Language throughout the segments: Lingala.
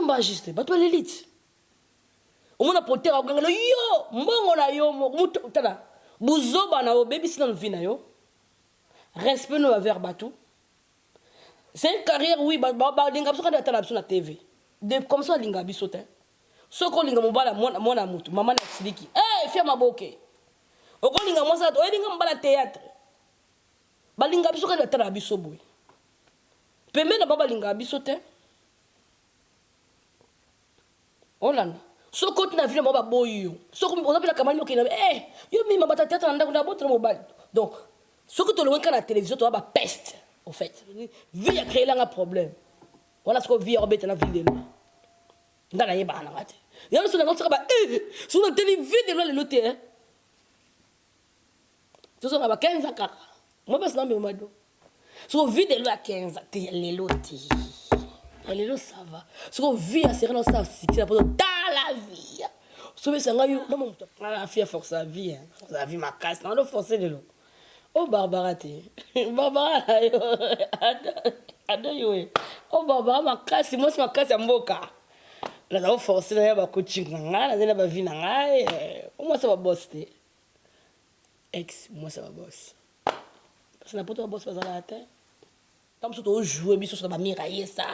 nzamba juste bato l'élite omona potera ogangala yo mbongo na yo mutu tala buzoba na obebi sina mvina yo respect no vers batou c'est une carrière oui linga biso kada tala biso na TV de comme ça linga biso te soko linga mobala mwana mutu mama na siliki fia maboke oko linga mwasa to linga mbala théâtre balinga biso kada tala biso boy pembe na baba linga biso te olanda soko tina vile baba boyo soko on appelle la campagne okina yo mi mabata théâtre na ndako na botre mobile donc soko to le wenka na télévision to ba peste au fait vie a créé là un problème voilà ce que vie orbite na ville là ndana yeba na ngate yalo so na ngotsa ba sur la télévision de le noter hein to so na ba 15 kaka moi parce na me mado so vie de loi 15 te les lotis les lots ça va so vie a serré dans ça c'est pour dans la vie so mais ça nga yo non la fille force sa vie hein force la vie ma casse non forcer de l'eau. Oh Barbara te Barbara ado yo oh Barbara makasi moi c'est makasi mboka la za forcer na ba coaching nga na ba vie na nga moi ça va boss te ex moi ça va boss parce que na poto boss pas à la tête comme surtout jouer biso sur ba mirailler ça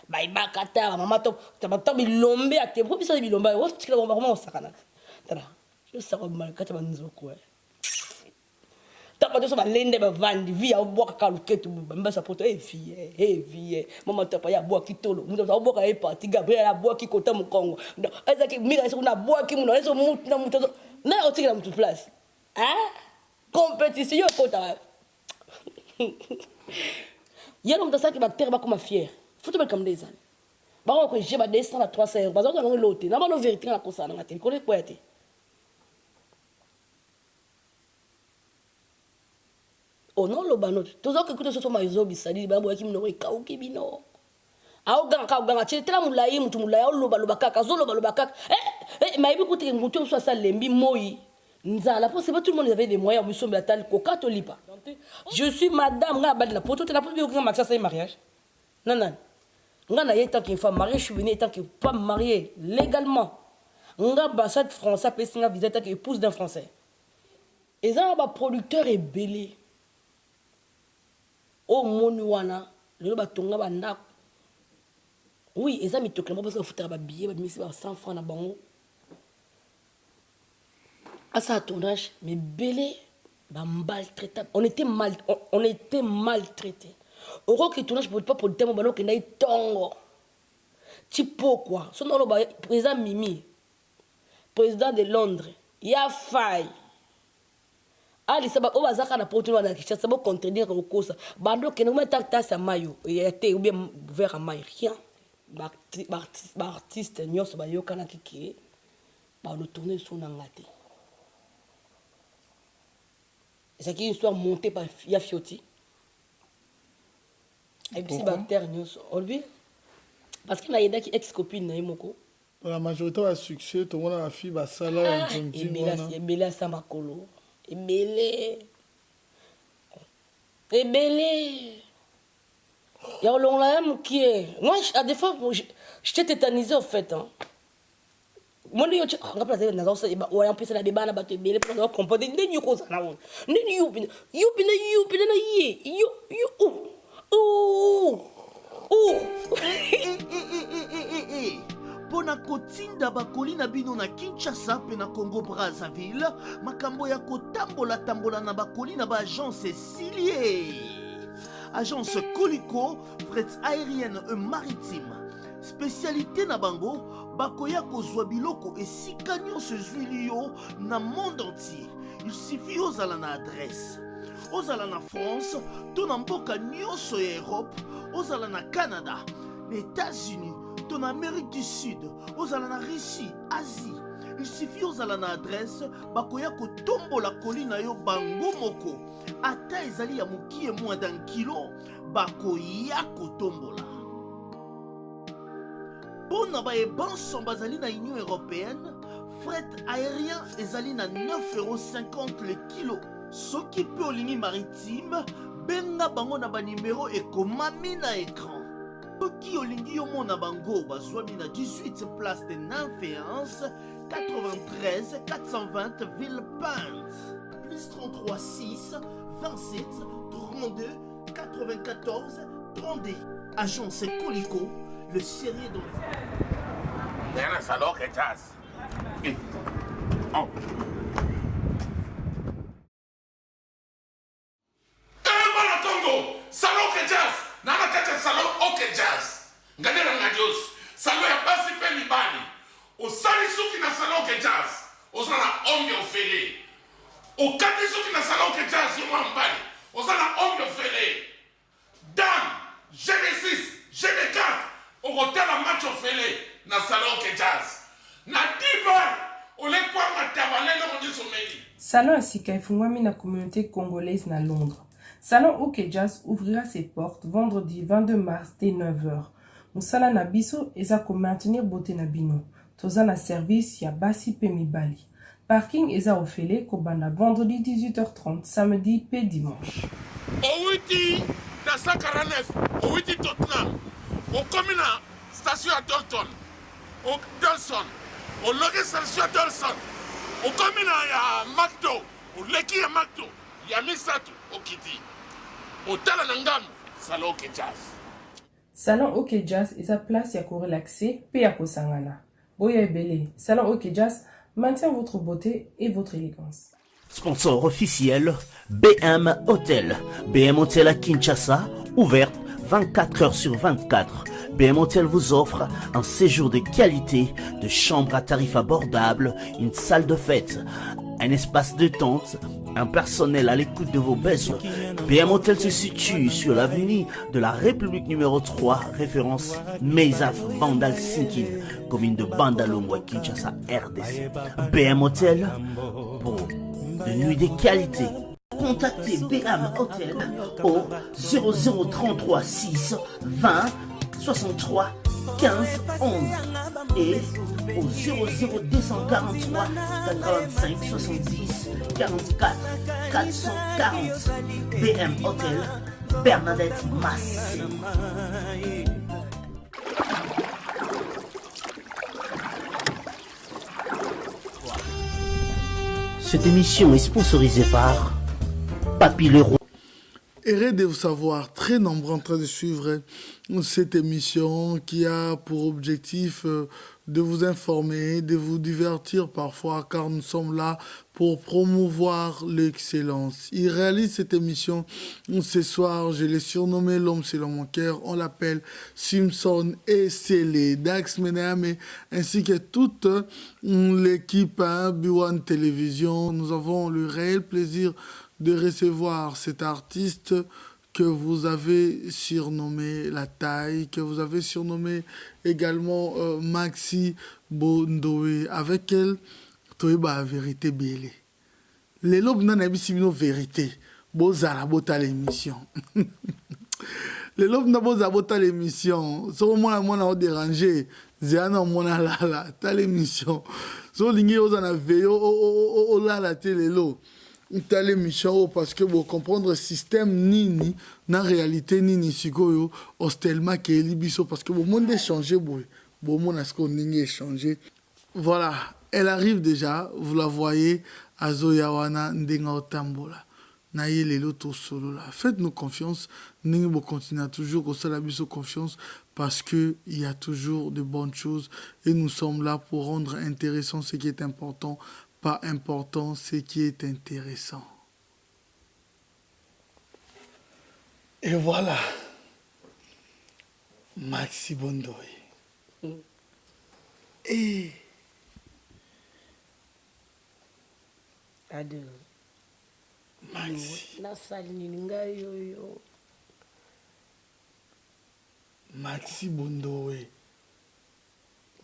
ba ibakata maman to ta bilombe ate ko biso bilombe o tikela bomba comment ça kana tala je sais pas mal kata banzoko t'as sur lende ba vandi via au bois kaluketu bamba sa poto vie maman to pa ya bois kitolo muto ta bois ka parti Gabriel ya bois ki kota mukongo eza ki mira sur na bois ki muno eso mutu na muto na otikela mutu place compétition kota y'a l'homme de ça qui va terre comme fier faut te mettre comme des années bah on j'ai ba 200 à 300 euros bah on a l'autre na ba no vérité na kosa na télé connaît quoi été oh non le bano tous que écoute ce ma zo bisali ba boya ki mno ka uki bino au ganga tshela tela mulai mutu mulai o loba kaka zo loba kaka maibi kuti mutu so sa lembi moi nzala pour c'est pas tout le monde avait des moyens mission de tal coca to lipa je suis madame nga bali na poto la plus bien maxa c'est mariage non nga na yé tant qu'une femme mariée je suis venue tant que femme mariée légalement nga ambassade française pesi nga visa tant que épouse d'un français et ça ba producteur est belé au moni wana le ba tonga ba ndako oui et ça mi tokela parce que futa ba billet ba misi ba 100 francs na bango à sa tournage mais belé maltraitable on était maltraités au rock tournage pour pas pour le thème ballon que n'aille tongo tipo quoi son nom le président Mimi président de Londres ya faille ali saba o bazaka na porte na kicha saba contredire au kosa bando que nous mettre tasse mayo et était ou bien vers mayo rien artiste nyos ba yo kana kiki ba le tourner sur ngate. C'est une histoire montée par Yafioti. Et puis c'est bactère on lui parce qu'il a aidé qui ex-copine Naimoko. La majorité a succès, tout le monde a la fille Basala et Bella Samakolo. Et Bélé. Il y a l'homme qui est. Moi, à des fois, j'étais tétanisé en fait. Moi je suis en place na zo se ba o yampisa na bebana ba to bele pour comprendre ni nyuko za na won ni yupi na ye Pona kotinda bakoli na bino na Kinshasa pe na Congo Brazzaville makambo ya kotambola na bakoli na ba agence Silier agence Colicot fret aérienne et maritime spécialité na bango bakoya kozwa biloko esika nyonso ezwili yo na monde entier. Il suffit ozala na adresse ozala na France to na mboka nyonso ya Europe ozala na Canada les États-Unis to na Amérique du Sud ozala na Russie Asie. Il suffit ozala na adresse bakoya kotombola koli na yo bango moko ata ezali ya mokie moins d'un kilo bakoya kotombola. Pour na bayebanso bazali na Union Européenne, fret aérien ezali na 9,50 € le kilo. Soki pe olingi maritime, benga bango na ba numéro ekomami na écran. Soki olingi omona bango bazwami na 18 place de Nanféance, 93 420 Villepinte, plus 33 6 27 32 94 32. Agence Colicot, le sérieux dans les... Yana salon que jazz. Oh. Bana Congo, salon que jazz. Nana kacha salon ok jazz. Ngadera ngadios. Salon ya basi pe mibani. Osali suki na salon que jazz. Osana ombi ofele. Okati suki na salon que jazz yo mbali. Osana ombi ofele. Dame, GD6, GD4. Okotela match ofele na salon que jazz. Na divan. Ole kwa matabalelo ko disomeli. Salon Asika efungwami na communauté congolaise na Londres. Salon OK Jazz ouvrira ses portes vendredi 22 mars dès 9h. Musala na biso eza ko maintenir beauté na bino. Toza na service ya basi pe mibali. Parking eza ofele ko banda vendredi 18h30, samedi pe dimanche. Owiti na 149, Owiti Tottenham. Okomi na station ya Dalton. Dalson. Ologe station ya Dalson. Okomi na ya McDo. Oleki ya McDo. Ya Misatu Okiti. Otala na ngambo salon OK Jazz. Salon OK Jazz eza place ya ko relaxer pe ya ko sangana. Boya ebele. Salon OK Jazz maintient votre beauté et votre élégance. Sponsor officiel, BM Hotel. BM Hotel à Kinshasa, ouverte 24 heures sur 24. BM Hotel vous offre un séjour de qualité, de chambres à tarifs abordables, une salle de fête, un espace de détente, un personnel à l'écoute de vos besoins. BM Hotel se situe sur l'avenue de la République numéro 3, référence Meizaf Bandal Sinkin, commune de Bandalongwa, Kinshasa, RDC. BM Hotel pour de nuit de qualité. Contactez BM Hotel au 0033 6 20 63 15 11 et au 00243 85 70 44 440. BM Hotel, Bernadette Massé. Cette émission est sponsorisée par Papy Leroy. Heureux de vous savoir, très nombreux en train de suivre cette émission qui a pour objectif de vous informer, de vous divertir parfois, car nous sommes là pour promouvoir l'excellence. Il réalise cette émission ce soir, je l'ai surnommé l'homme selon mon cœur, on l'appelle Simpson et Célé, Dax Mename, ainsi que toute l'équipe B1 Télévision. Nous avons le réel plaisir de recevoir cet artiste que vous avez surnommé La Taille, que vous avez surnommé également Maxi Bondoé. Avec elle, Toyeba vérité belle. Les lobes n'ont pas de vérité. Bozala bota l'émission. Les lobes n'ont pas bota l'émission. So moi on a dérangé. Zéana on a la ta l'émission. So lingi aux en avait o la télé lo. T'as l'émission parce que vous comprendre le système nini na réalité nini sikoyo hostelma ke libiso parce que le monde est changé boy bon monde a ce qu'on est changé. Voilà, elle arrive déjà, vous la voyez Azoyawana ndenga otambola na yelelo to solo là. Faites-nous confiance, nous vous continuer toujours au salabiso confiance parce que il y a toujours de bonnes choses et nous sommes là pour rendre intéressant ce qui est important. Pas important, ce qui est intéressant. Et voilà, Maxi Bondoé. Et Ado. Maxi. Nasali ninga yo. Maxi Bondoé.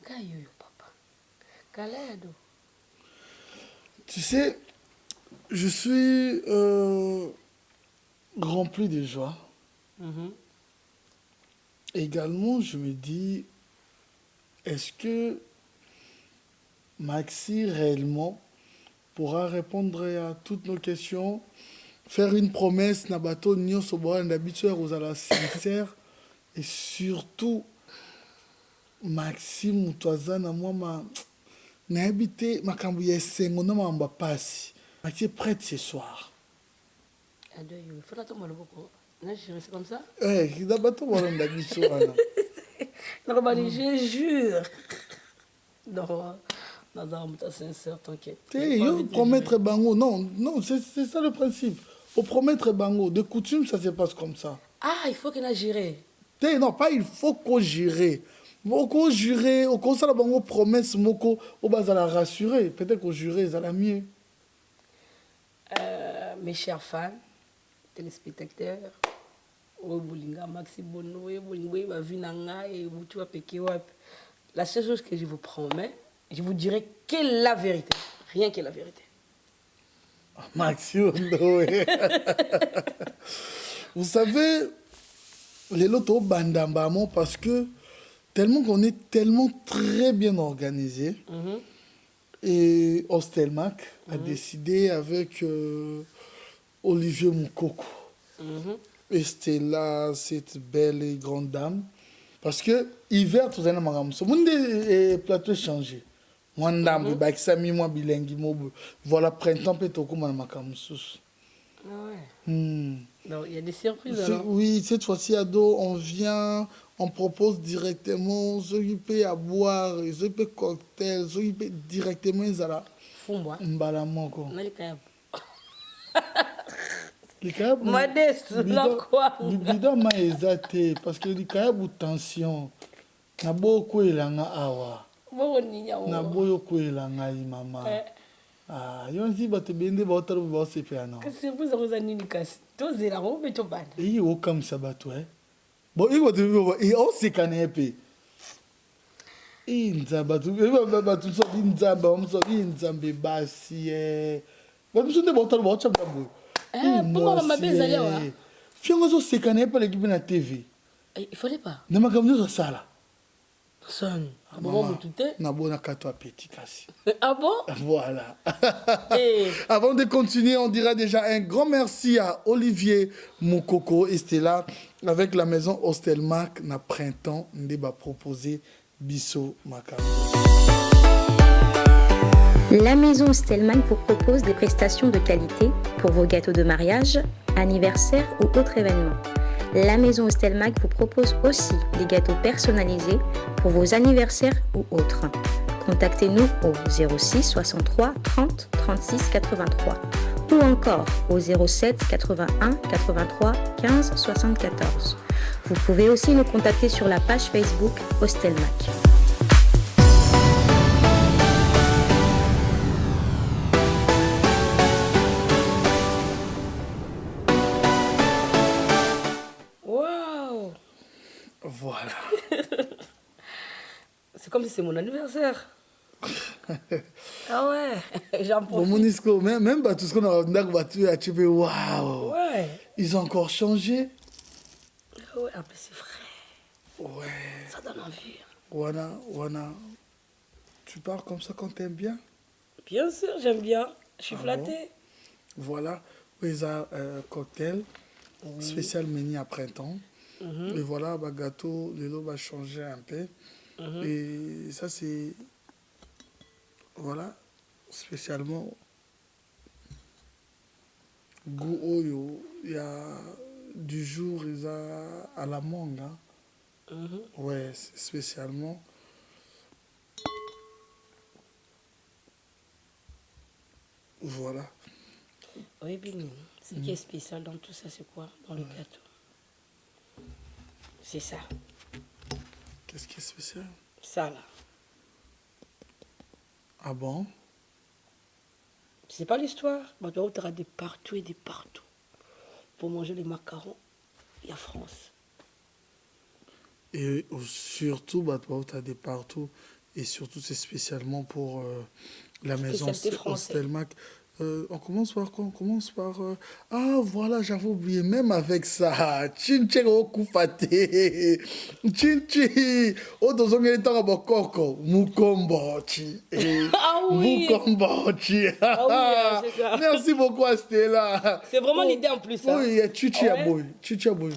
Ngayo papa. Kalado. Tu sais, je suis rempli de joie. Également, je me dis, est-ce que Maxi réellement pourra répondre à toutes nos questions, faire une promesse, Nabato, Nyo Soboran, d'habitude, aux ala sincère, Et surtout, Maxime, toi, Zana, moi, n'a habité ma cambouille sengo na mamba passe. Tu es prête ce soir. Il faut attendre le beaucoup. C'est comme ça. Qui d'abord tout le monde a dit ça. Non, je jure. Non, non, t'as sincère, t'inquiète. Promettre bango, non, c'est ça le principe. Faut promettre bango. De coutume, ça se passe comme ça. Ah, il faut qu'il a géré. Non, pas il faut qu'on jure. Qu'on jure, au conseil de bango promesse, moko, au bas à la rassurer. Peut-être qu'on jure, ça la mieux. Mes chers fans, téléspectateurs, Maxi Bono, la seule chose que je vous promets, je vous dirai que la vérité. Rien que la vérité. Maxi Bono, vous savez, les lotos bandambamo parce que tellement qu'on est tellement très bien organisé. Et Hostelmac a décidé avec Olivier Moukoko et Stella, cette belle et grande dame. Parce que hiver, tout ça, mon plateau changé. Moi, dame, moi, bilingue, voilà, printemps, peut-être comme un macamussus. Ah ouais. Non, il y a des surprises alors. Oui, cette fois-ci, ado, on vient, on propose directement, s'occuper à boire, s'occuper cocktail, s'occuper directement, ils allaient. Fous-moi. Mbalamoko. On a les cailloux. Les cailloux. Modeste, là quoi. Bidon m'a exaté, parce que les cailloux, tension. Na beaucoup elanga awa. Bon, on y a. Na beaucoup elanga mama. Ah, yon si bato bende ba otaro ba sepe ana. Que surprise vous avez ni kasi. Tous les là, on met tout bas. Et yo comme ça bato Bon, il va te et on se canepe. Inzamba tu bato so inzamba, on so inzambe basi Ba tu sonde ba otaro ba chamba bo. Pourquoi ma belle allait wa? Fiongo so se canepe l'équipe na TV. Il fallait pas. Na makamyo so sala. Son. Bon, vous tout est. Na bona kato appétit kasi. Ah bon? Voilà. Eh. Avant de continuer, on dira déjà un grand merci à Olivier Moukoko et Stella avec la maison Hostelmac na printemps ndeba proposé Bisso Makam. La maison Hostelmac vous propose des prestations de qualité pour vos gâteaux de mariage, anniversaire ou autres événements. La maison Hostelmac vous propose aussi des gâteaux personnalisés pour vos anniversaires ou autres. Contactez-nous au 06 63 30 36 83 ou encore au 07 81 83 15 74. Vous pouvez aussi nous contacter sur la page Facebook Hostelmac. Voilà. C'est comme si c'est mon anniversaire. Ah ouais, j'en Bon, profite. Monisco, même tout ce qu'on a battu à Tchébé, waouh. Ouais. Ils ont encore changé. Ah ouais, après c'est frais. Ouais. Ça donne envie. Wana, tu parles comme ça quand t'aimes bien? Bien sûr, j'aime bien. Je suis Ah flattée. Voilà. Ils ont cocktail spécial menu à printemps. Et voilà, bah, gâteau, le lot va changer un peu. Et ça, c'est. Voilà, spécialement. Goût oyo, il y a du jour, ils ont à la mangue. Hein. Ouais, spécialement. Voilà. Oui, Bini. Ce qui est spécial dans tout ça, c'est quoi? Dans le gâteau. C'est ça. Qu'est-ce qui est spécial? Ça, là. Ah bon? C'est pas l'histoire. Tu auras des partout et des partout. Pour manger les macarons, il y a France. Et surtout, tu as des partout. Et surtout, c'est spécialement pour la maison Hostelmac. On commence par quoi? On commence par... Ah, voilà, j'avais oublié, même avec ça. Chinche au koufate. Chinchi. Oh, dans un temps, à Bokoko. Mukombochi. Ah oui. Mukombochi. Ah oui, c'est ça. Merci beaucoup, Stella. C'est vraiment l'idée en plus. Hein. Oui, il y a Chichi Aboy. Chichi Aboy.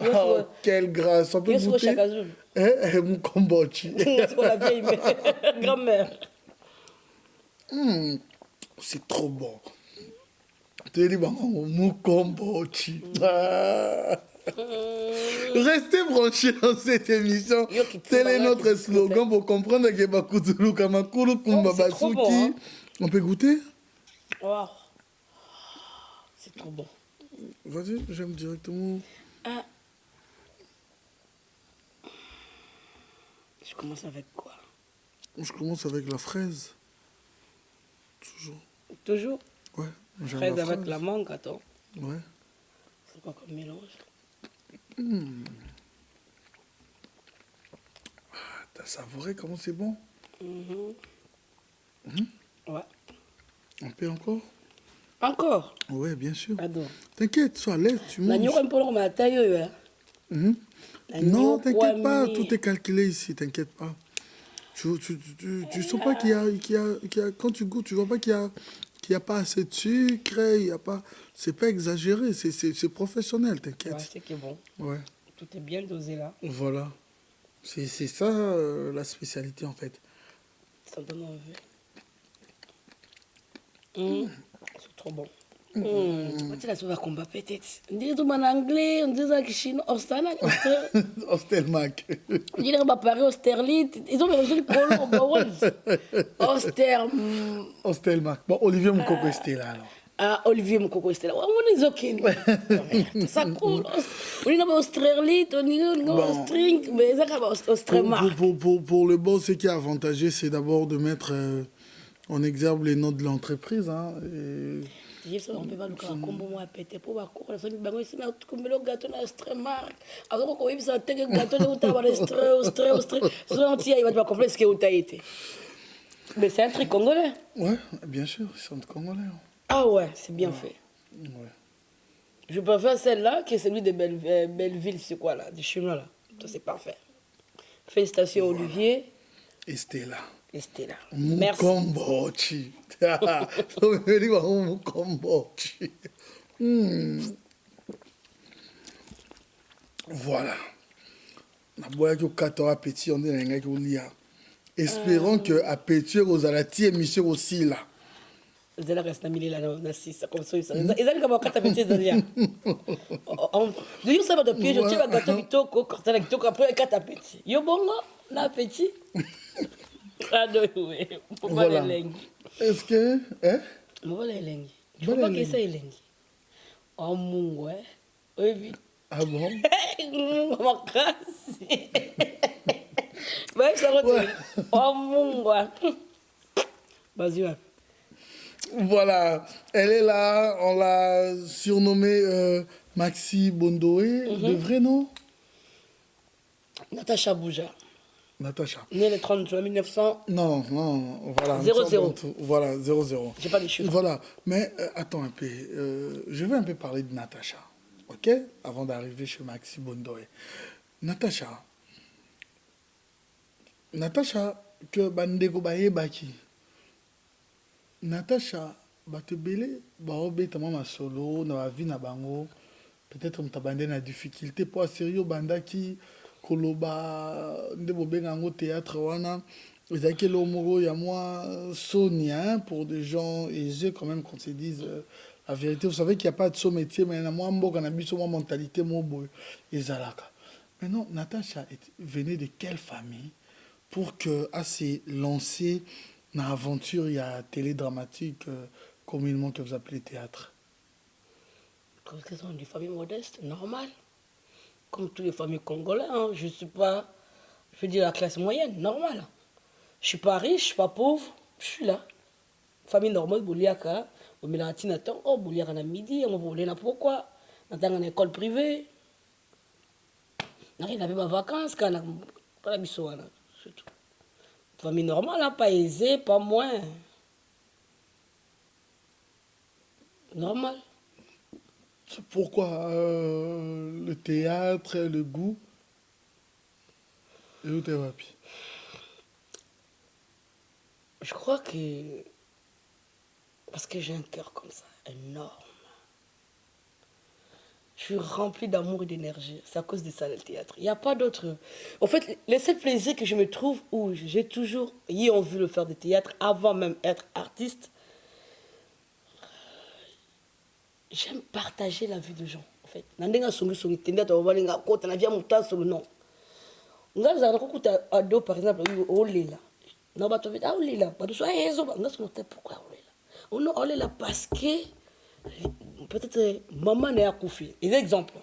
Oh, quelle grâce. On peut Yo, c'est au goûter. Chakazulu. Mon kombochi. C'est pour la vieille grand-mère. C'est trop bon. Tu dis, mon kombochi. Restez branchés dans cette émission. Yo, qui Tel est tient notre là, qui slogan pour comprendre que Bakutulu Kamakulu Oh, c'est trop Kumbabasuki. bon, hein. On peut goûter? Wow. C'est trop bon. Vas-y, j'aime directement. Ah. Je commence avec quoi? Je commence avec la fraise. Toujours. Toujours Ouais, j'aime fraise la avec fraise. la mangue, attends. Ouais. C'est quoi comme mélange? T'as savouré comment c'est bon? Ouais. On peut encore? Encore? Ouais, bien sûr. Pardon. T'inquiète, sois à l'aise, tu manges. Nanyoko mpolo ma taille, hein. Non, Nanyoko t'inquiète pas, amini. tout est calculé ici, t'inquiète pas. Tu sens pas qu'il y a, quand tu goûtes, tu vois pas qu'il y a pas assez de sucre, il y a pas, c'est pas exagéré, c'est professionnel, Ouais, t'inquiète. c'est que bon. Ouais, Tout est bien dosé là. voilà. C'est ça la spécialité en fait. Ça donne envie. C'est trop bon. Tu l'as trouvé à combat peut-être. On dirait tout en anglais, on dirait que chinois, Ostelmac. on dirait que Paris, Austerlitz. Ils ont besoin de colons, Ostelmac. Bon, Olivier Moukoko était là alors. Ah, Olivier Moukoko, c'était là. On est ok. Ça coule. On est Austerlitz, on est Austring, mais ça va Austermark. Pour le bon, ce qui est avantageux, c'est d'abord de mettre en exergue les noms de l'entreprise. Hein, On peut pas nous faire un combo moi pété pour voir quoi. Ça dit bango ici na comme le gâteau na Austermark. Alors qu'on vit ça teke gâteau de uta va Austri. Ça on tient il va pas comprendre ce que uta été. Mais c'est un truc congolais. Ouais, bien sûr, ils sont congolais. Hein. Ah ouais, c'est bien fait. Ouais. Je préfère celle-là que celui de Belleville, c'est quoi là, du chinois là. Ça c'est parfait. Félicitations Olivier Et Stella. et Stella. Merci. Mukombochi. Mukombochi. Voilà. Na boya ki okato appétit on est nga ki olia. Espérons que appétit aux alati émission aussi là. Zela reste na mili là na sisa comme ça. Ils allaient comme quatre petits d'ailleurs. Je dis ça va de pied, je tiens gâteau bitoko, corta la bitoko après quatre petits. Yo bongo, na petit. Ado oui. Pour pas les lengi. Est-ce que hein? Pour pas les lengi. Je peux pas que ça lengi. Oh mungu ouais. Oui. Ah bon? Makasi. Ouais, ça retourne. Oh mungu. Vas-y ouais. Voilà, elle est là, on l'a surnommée Maxi Bondoé, de vrai nom? Natacha Bouja. Natacha. Née le 30 juin 1900. Non, voilà. 0-0. Voilà, 0-0. J'ai pas les chiffres. Voilà, mais attends un peu, je vais un peu parler de Natacha, ok? Avant d'arriver chez Maxi Bondoé. Natacha, que bandeko baye baki. Natacha, bato belé, baobeta mama solo, na ba vie na bango, peut-être mutabande na difficulté pour sérieux bandaki koloba ndebo bengango théâtre wana, ezaki lo moko ya moi Sonia pour des gens aisés quand même qu'on se dise la vérité. Vous savez qu'il n'y a pas de saut métier, mais na moi mboka na biso moi mentalité mo boy ezalaka. Maintenant, Natacha venait de quelle famille pour que assez lancé dans l'aventure, il y a télédramatique, communément que vous appelez théâtre? Parce qu'ils sont d'une famille modeste, normal. Comme toutes les familles congolaises, hein. Je ne suis pas, je veux dire, la classe moyenne, normal. Je ne suis pas riche, je ne suis pas pauvre, je suis là. Famille normale, Bouliaka, au Milatinaton, oh, Bouliaka na midi, on va voler na pourquoi? On a une école privée. On a ma vacances, quand on a pas la biso, c'est tout. Famille normale, hein, pas aisée, pas moins. Normal. Pourquoi le théâtre, le goût? Et où t'es rapi? Je crois que... Parce que j'ai un cœur comme ça, énorme. Je suis remplie d'amour et d'énergie. C'est à cause de ça, le théâtre. Il n'y a pas d'autre. En fait, le seul plaisir que je me trouve où j'ai toujours eu envie de faire du théâtre avant même d'être artiste, j'aime partager la vie des gens. En fait, nandenga songi songi tenda to balinga kota na via mutaso non. Ngaza na kokuta ado par exemple olela. Na bato vita olela, bato so ezo nga so note pourquoi olela. On olela parce que peut-être maman n'a akufi. Des exemples.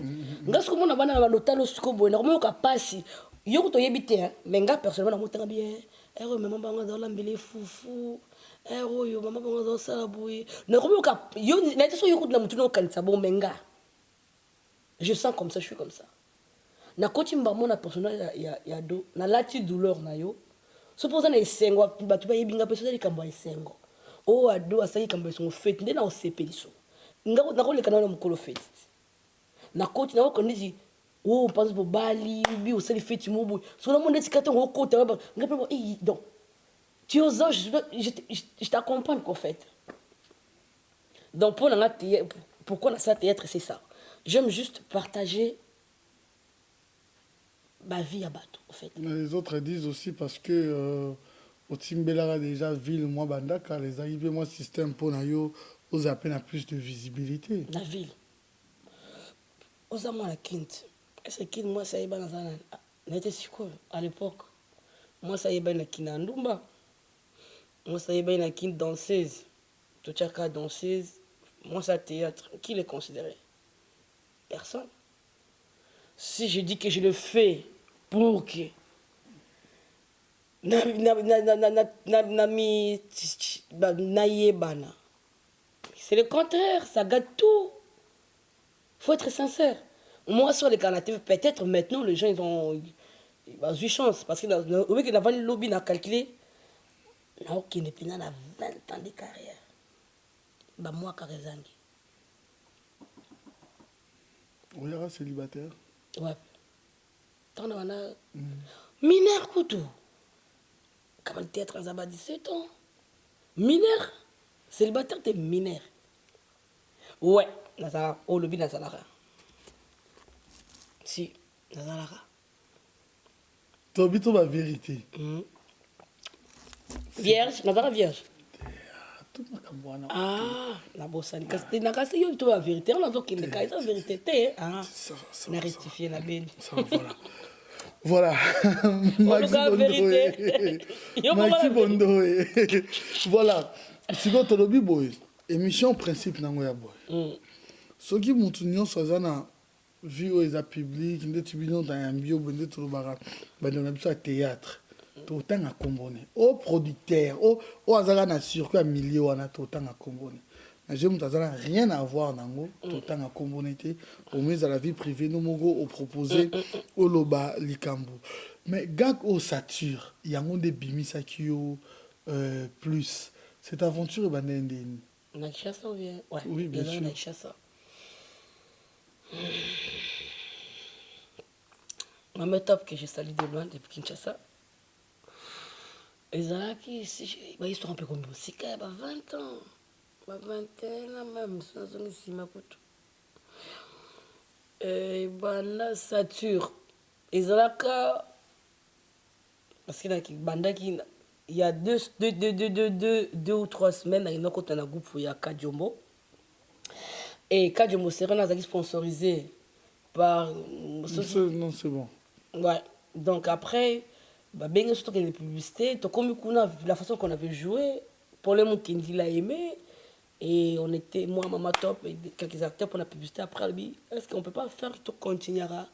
Nga so mona bana na lotalo siko boy na ko ka pasi. Yo to yebite hein, mais nga personnellement na motanga bien. Ero maman banga dans l'ambele fufu. Ero yo maman banga dans sala boy. Na ko ka yo na teso yo ko na mutu no kanisa bon menga. Je sens comme ça, je suis comme ça. Na koti mbamo na personnage ya do na lati douleur na yo. Suppose na isengo batu ba yebinga peso na likambo isengo. O ado asaki kambo son fete nde na osepeliso. Nga na ko lekana na mukolo fete. Na koti na ko ndiji o pense pour bali bi o seli fete mobu. So na monde tikata ngo kota nga pe donc tu oses je t'accompagne qu'en fait. Donc pour la pourquoi on a ça théâtre c'est ça. J'aime juste partager ma vie à bateau, en fait. Les autres disent aussi parce que au Timbelara déjà ville, moi bandaka, les arrivées, moi système pour nayo, aux appels à plus de visibilité. La ville. Aux amants la quinte. Est-ce que moi ça y est dans un n'était si cool à l'époque. Moi ça y est dans la kinandumba. Moi ça y est dans la quinte danseuse. Tout chaka danseuse. Moi ça théâtre. Qui les considérait? Personne. Si je dis que je le fais pour que c'est le contraire, ça gâte tout. Il faut être sincère. Moi, sur les canadiens, peut-être maintenant, les gens, ils ont eu chance. Parce que oui, que le lobby a calculé, il n'y a aucun épinard à 20 ans de carrière. Bah, moi, Karizangi. On ira célibataire. Ouais. Tant on a mineur couteau. Quand le théâtre a 17 ans. Mineur. Célibataire, t'es mineur. Ouais. Nazara. Oh, le bi Nazalara. Si. Nazalara. Ton bito ma vérité. Vierge. Nazara vierge. Tout ma kamwana. Ah. La bossani. Nakasi yo to la vérité. On a donc une la vérité. T'es. Ah. On a rectifié la belle. Voilà. Voilà. Maxi Bondoé. Maxi Bondoé. Voilà. Sinon, tu as dit, boy, émission principe nango ya boy. Ce qui montre que vie aux publics, des tribunaux dans un bio, des trobara, dans un théâtre. Tout le temps à comboner. Au producteur, au hasard na circuit à milieu, on a tout le temps à comboner. Je ne rien à voir nango, tout le temps à comboner. Au moins à la vie privée, nous mogo au proposer au loba likambo. Mais gag au sature, il y a un des bimisa qui plus. Cette aventure est banane. Nakishasa ou bien? Ouais. Oui, bien sûr. Nakishasa. Ma top que j'ai salue de loin depuis Kinshasa. Et ça qui si bah histoire un peu comme aussi quand 20 ans. 21 même sans ici ma couteau. Et banda sature. Et ça parce qu'il y a qui banda qui il y a deux ou 3 semaines, il y a un groupe où il y a Kadjombo. Et Kadjombo Serena est sponsorisé par. Non, c'est bon. Ouais. Donc après, bien sûr, il y a des publicités. Comme la façon qu'on avait joué, pour les gens qui l'a aimé, et on était, moi, Maman Top, et quelques acteurs pour la publicité. Après, est-ce qu'on ne peut pas faire tout continuera?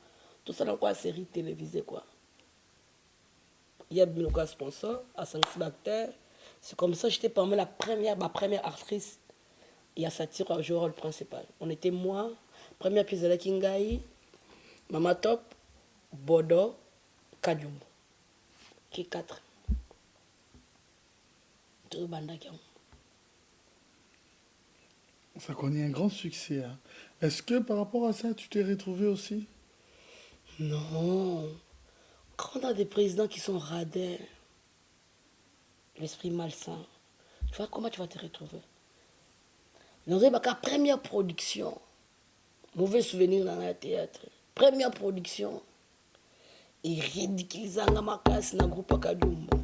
Tout ça dans quoi série télévisée, quoi. Il y a un sponsor à 5 acteurs. C'est comme ça que j'étais parmi ma première actrice. Il y a Satire à jouer le rôle principal. On était moi, première pièce de la Kingaï, Mama Top, Bodo, Kadjumbo. Qui 4. Tout banda qui ont. Ça connaît un grand succès. Hein. Est-ce que par rapport à ça, tu t'es retrouvé aussi? Non. Quand on a des présidents qui sont radins, l'esprit malsain, tu vois comment tu vas te retrouver? Dans une première production, mauvais souvenir dans le théâtre. Première production. Et ridiculisant ma casse dans le groupe Akadumbo.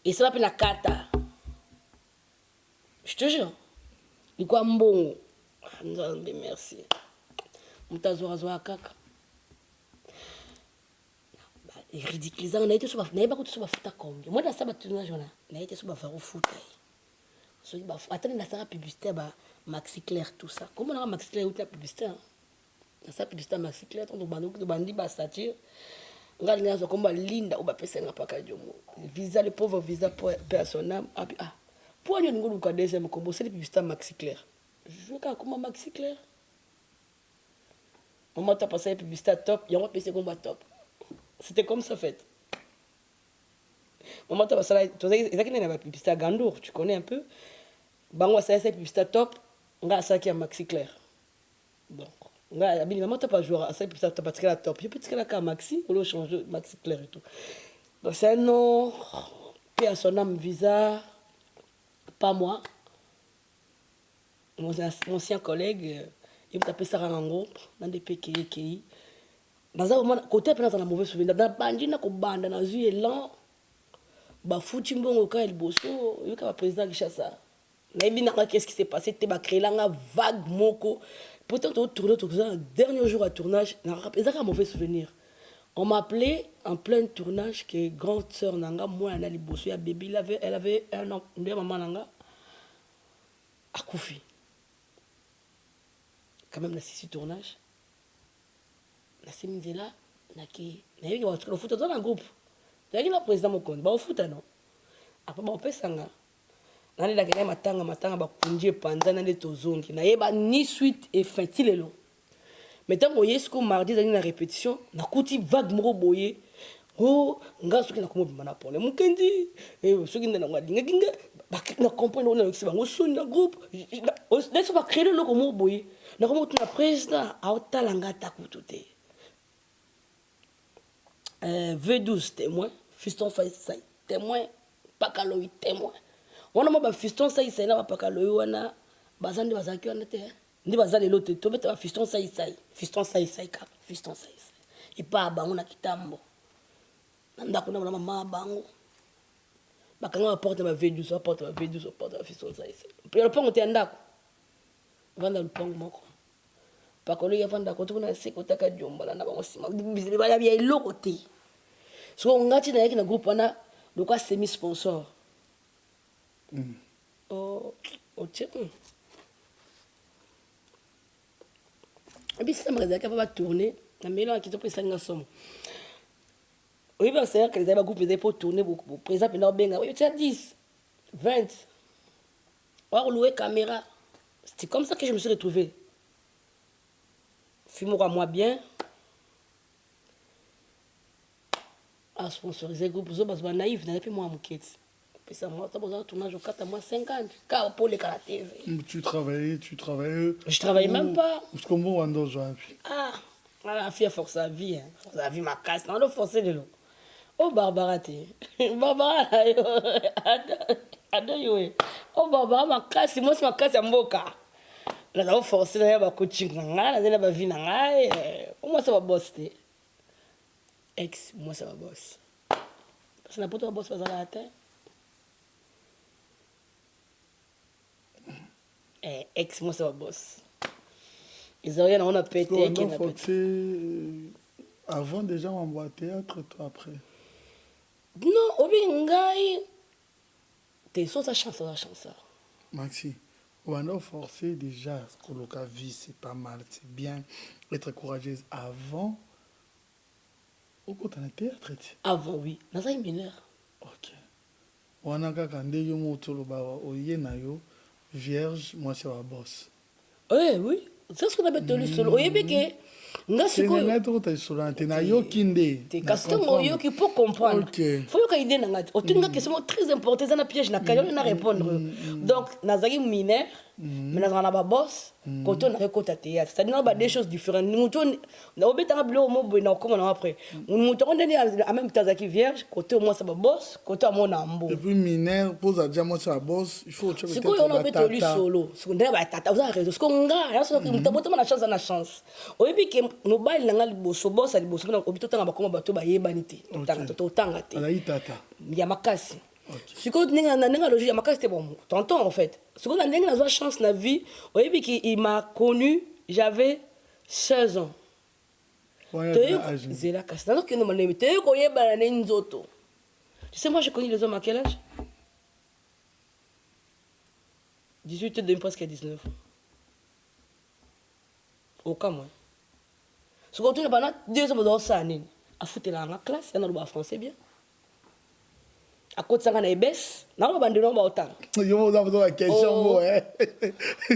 Et ça va la kata. Je te jure. Il quoi bon. Merci. Mutazora kaka. Et ridiculisant, on a été sur ma pas sur ma foot combien. Moi dans ça tournage là, on a été sur ma faire foot. So ba attends na ça publicité ba Maxi Claire tout ça. Comment on a Maxi Claire ou la publicité? Dans ça publicité Maxi Claire on de bandi ba satire. Ngal ngazo komba linda ou ba pesa nga paka jomo. Visa le pauvre visa personnel. Ah pour nous ngulu ka deuxième combo c'est publicité Maxi Claire. Je veux comment Maxi Claire. On m'a passé publicité top, il y a un PC combat top. C'était comme ça fait. On m'a passé là, tu sais exactement il y a publicité Gandour, tu connais un peu. Bango ça c'est publicité top, on a ça qui est Maxi Claire. Donc, on a bien maman t'as pas joué à ça publicité top parce que la top, je peux dire que la Maxi, on le change Maxi Claire et tout. Donc c'est un nom personnel visa pas moi. Mon ancien collègue il m'a appelé ça en groupe dans des PKI. Dans un moment côté pendant un mauvais souvenir dans bandi na ko banda na zu elan ba futi mbongo ka el bosso yo ka président Kishasa na bina qu'est-ce qui s'est passé te ba créer la vague moko pourtant tout tourner tout ça dernier jour à tournage na rappelé ça un mauvais souvenir on m'appelait en plein tournage que grande sœur nanga moi na li bosso ya bébé elle avait un an de maman nanga akufi quand même la six tournage la semaine là na qui na yo le foot dans un groupe donc il a président mon compte ba au foot non après ba opesanga na la gagner matanga ba kunje panza na les tozongi na yeba ni suite et fin ti lelo mais tant que yesko mardi dans la répétition na kuti vague moko boye oh nga soki na komo bana pour le mukendi et soki na ngadinga kinga ba na comprendre na yokisi bango son na groupe laisse pas créer le komo boye na komo tuna président a otalanga ta kutote V12 témoin, fiston Faïssaï témoin, Pakaloï témoin. On a ma fiston Saïssaï na Pakaloï wana bazandi bazaki wana te. Ndi bazali lote to beta fiston Saïssaï ka fiston Saïssaï. Et pas bango na kitambo. Nanda kuna na mama bango. Bakanga porte ma V12, porte ma fiston Saïssaï. Puis le pont était ndako. Vanda le pont moko. Pakaloï vanda ko tuna sekotaka jomba na bango sima. Bizibala bia iloko te. So on a tina na groupe wana de quoi semi sponsor. Oh tiens. Et puis ça me réserve qu'à pas tourner, na mélange qui te presse nga somme. Oui ben c'est que les groupe les pour tourner pour présenter leur benga. Oui, tu as 10, 20. Or louer caméra. C'était comme ça que je me suis retrouvé. Fume-moi moi bien. À sponsoriser groupe zo parce que naïf n'a pas moi mon kit. Puis ça moi ça besoin tournage au 4 mois 50 car pour les karaté. Tu travaillais je travaillais même pas. Comment on doit la fille force sa vie hein. Force sa vie ma casse non le forcer de l'eau. Oh Barbara té. Barbara yo. Oh Barbara ma casse moi c'est ma casse à mboka. Là ça va forcer là ba coaching nga là ba vie nga moi ça va bosser. Ex, moi ça va boss. Parce que n'importe quoi boss pas à la terre. Ex, moi ça va boss. Ils ont rien, on a pété. Avant déjà on va au théâtre, toi après. Non, obi ngai. T'es sur sa chance, Maxi, on va forcer déjà que le vie c'est pas mal, c'est bien être courageuse avant. Au côté de théâtre. Avant, oui. Dans un mineur. Ok. On a quand yo motolo ba oyena yo vierge, moi c'est la boss. Oui. C'est ce qu'on appelle le solo. Oui, mais que nga sikoyo Tenenete utaisula tena yoki nde. te kasi ntango oyoki mpo comprendre Ok. fo yoka ide na nga te otuni nga question très important eza na piège na kayo na répondre donc nazalaki mineur mais nazala na baboss kote oyo naki kota théâtre c'est-à-dire na ba deux choses différentes moto obetanga biloko mo boye na okoma nango après moto yango ndeni en même temps azalaki vierge kote omwasa baboss kote amona mbo Et puis mineur pose à dire moi c'est la boss, il faut sikoyo ona obeta oli solo siko ndenge batata oza raison siko nga yasoki mutabotama na chance na chance oyebi ke mobali na nga liboso bosa liboso mpona obi totanga bakoma bato bayebani te totanga te Alaï tata. ya makasi sikoyo ndenge logique ya makasi te bon tonton en fait sikoyo na ndenge nazwa chance na vie oyebi ke il m'a connu j'avais 16 ans zela kasi nazokende manemi toyei koyebana ne nzoto tu sais moi j'ai connu les hommes à quel âge 18 demi presque 19 aucun moins ce qu'on tourne pendant 2 ans dans ça nini afutela nga classe yana loba français bien à côté ça na ebes na loba ndino ba otanga Yo vous avez une question moi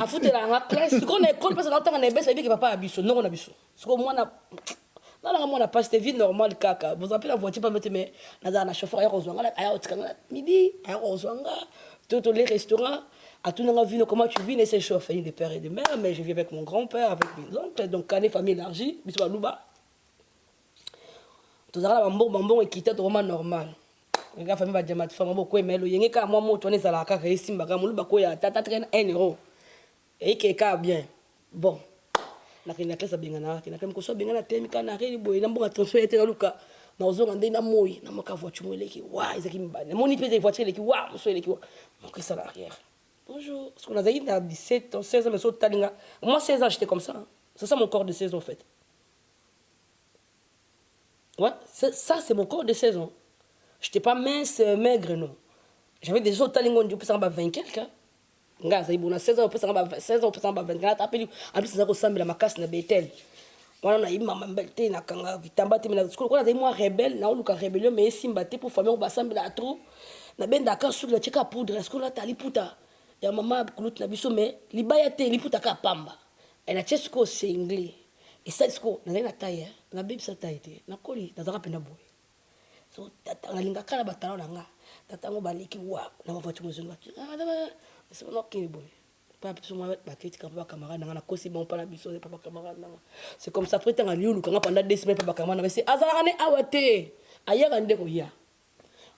afutela nga classe ce qu'on école parce que na otanga na ebes ebi ke papa abiso non na biso ce qu'on moi na mwana passe te vie normale kaka vous appelez la voiture pas mettre mais na chauffeur ya kozwanga aya otikanga midi aya kozwanga tout les restaurants à tout le monde, comment tu vis, c'est chaud, famille de père et de mère, mais je vis avec mon grand-père, avec mes oncles, donc quand famille élargie, bisous à Louba. Tout ça, bambon et quitte vraiment normal. Les gars, famille va dire, ma femme, beaucoup aimé, le yéné, quand moi, moi, tourner ça la carte, et si, ma gamme, le ya tata traîne 1 euro. Et qui est bien. Bon. La classe a bien gagné, la classe a bien gagné, la classe a bien gagné, la classe a bien gagné, na ozonga na moi na maka voiture mo leki wa ezaki mbane moni pese voiture leki wa so leki wa donc ça l'arrière. Bonjour. Parce qu'on a dit 17 ans, 16 ans, mais sauf talinga. Moi 16 ans j'étais comme ça. Hein. C'est ça mon corps de 16 ans en fait. Ouais, ça c'est mon corps de 16 ans. J'étais pas mince, maigre non. J'avais des autres talinga on dit peut ça va 20 quelques. Nga ça ibona 16 ans peut ça va 16 ans peut ça va 20. Nga tapeli en plus ça ressemble la macasse na Bethel. Wana na ima mambelté na kanga vitamba te na school ko na moi rebelle na oluka rébellion mais simba te pour famille on va sembler à trop. Na benda ka sur la cheka poudre est-ce que là tali puta. Ya mama kulut na biso mais libaya te liputa ka pamba. Et na chesko c'est anglais. Et ça sko na na taille na bibi sa taille te na koli na zaka pena boy. So tata na linga kala batalo na nga. Tata ngo baliki wa na mafatu mozonga. Ah c'est non qui boy. Pas plus moi ba kiti ka ba camarade na kosi bon pas la biso papa camarade na. C'est comme ça après tanga liulu kanga pendant 2 semaines papa camarade mais c'est azala ne awate. Aya ndeko ya.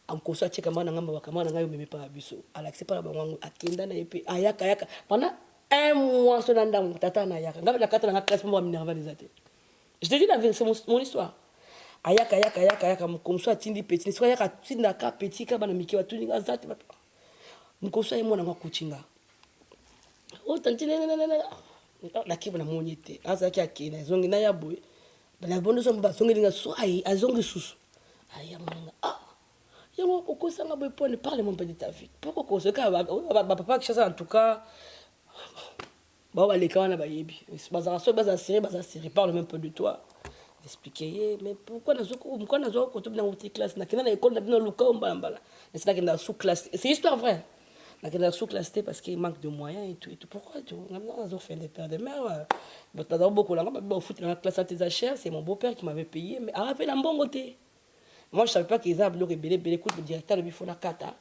Ankosa cheka mana ngamba bakamana ngayo meme pa biso alaxe pa bango akenda na epe ayaka pendant 1 mois so nanda tata na yaka ngaba kata na classe mo minerva des athées je te dis la vérité c'est mon histoire ayaka mkomso atindi petit so yaka tinda ka petit ka bana miki watu ninga zate ba mkomso yemo na ngakuchinga o tantine na kiba na monyete azaki akina zongi na yaboy bana bondo so ba zongi ninga so ai azongi susu ayamanga yango okosanga boy pour ne parler mon peu de ta vie pourquoi ko ce cas papa qui chasse en tout cas ba les quand na ba yebi baza série parle même peu de toi expliquer mais pourquoi nazo ko to na petite classe na kina na école na bino luka mbala c'est là que na sous classe c'est histoire vraie na kina sous classe parce qu'il manque de moyens et tout pourquoi tu nazo fait des pères de mère but na beaucoup là ba foot dans la classe à tes achères c'est mon beau-père qui m'avait payé mais a fait la mbongo té. Moi, je ne savais pas qu'ils avaient rebellé, écoute, le directeur de Bifona Kata.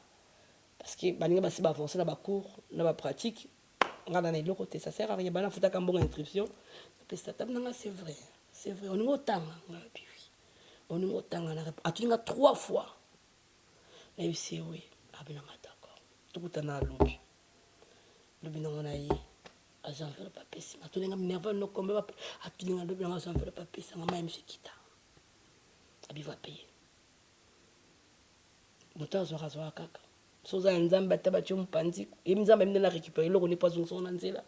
Parce que les gens ont avancé dans la cours, dans la pratique. Ça ne sert à rien. Il faut avoir une bonne inscription. C'est vrai. C'est vrai. On est autant. On est autant. On a 3 fois. On a eu c'est oui. D'accord. Tout le temps, on a lobby. Lobby, on a eu. Agent fait le papier. On a eu nerveux. On a eu agent fait le papier. On a eu monsieur Kita. Il va payer. Moto zo razo kaka soza nzamba tabacho mpanzi imzamba mnena récupérer loko ne pas son nzela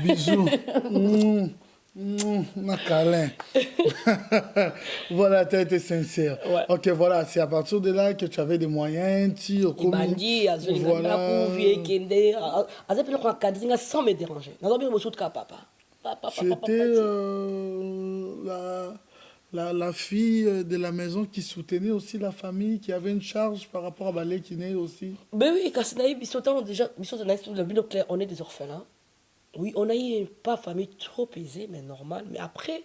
bisous ma câlin voilà tu as été sincère ouais. Ok voilà c'est à partir de là que tu avais des moyens tu bandi voilà kende azapelo kwa kadinga sans me déranger nazo bien bosso de papa c'était la fille de la maison qui soutenait aussi la famille, qui avait une charge par rapport à Balé qui naît aussi. Ben oui, quand c'est déjà, on est des orphelins. Oui, on a eu pas famille trop aisée, mais normal. Mais après,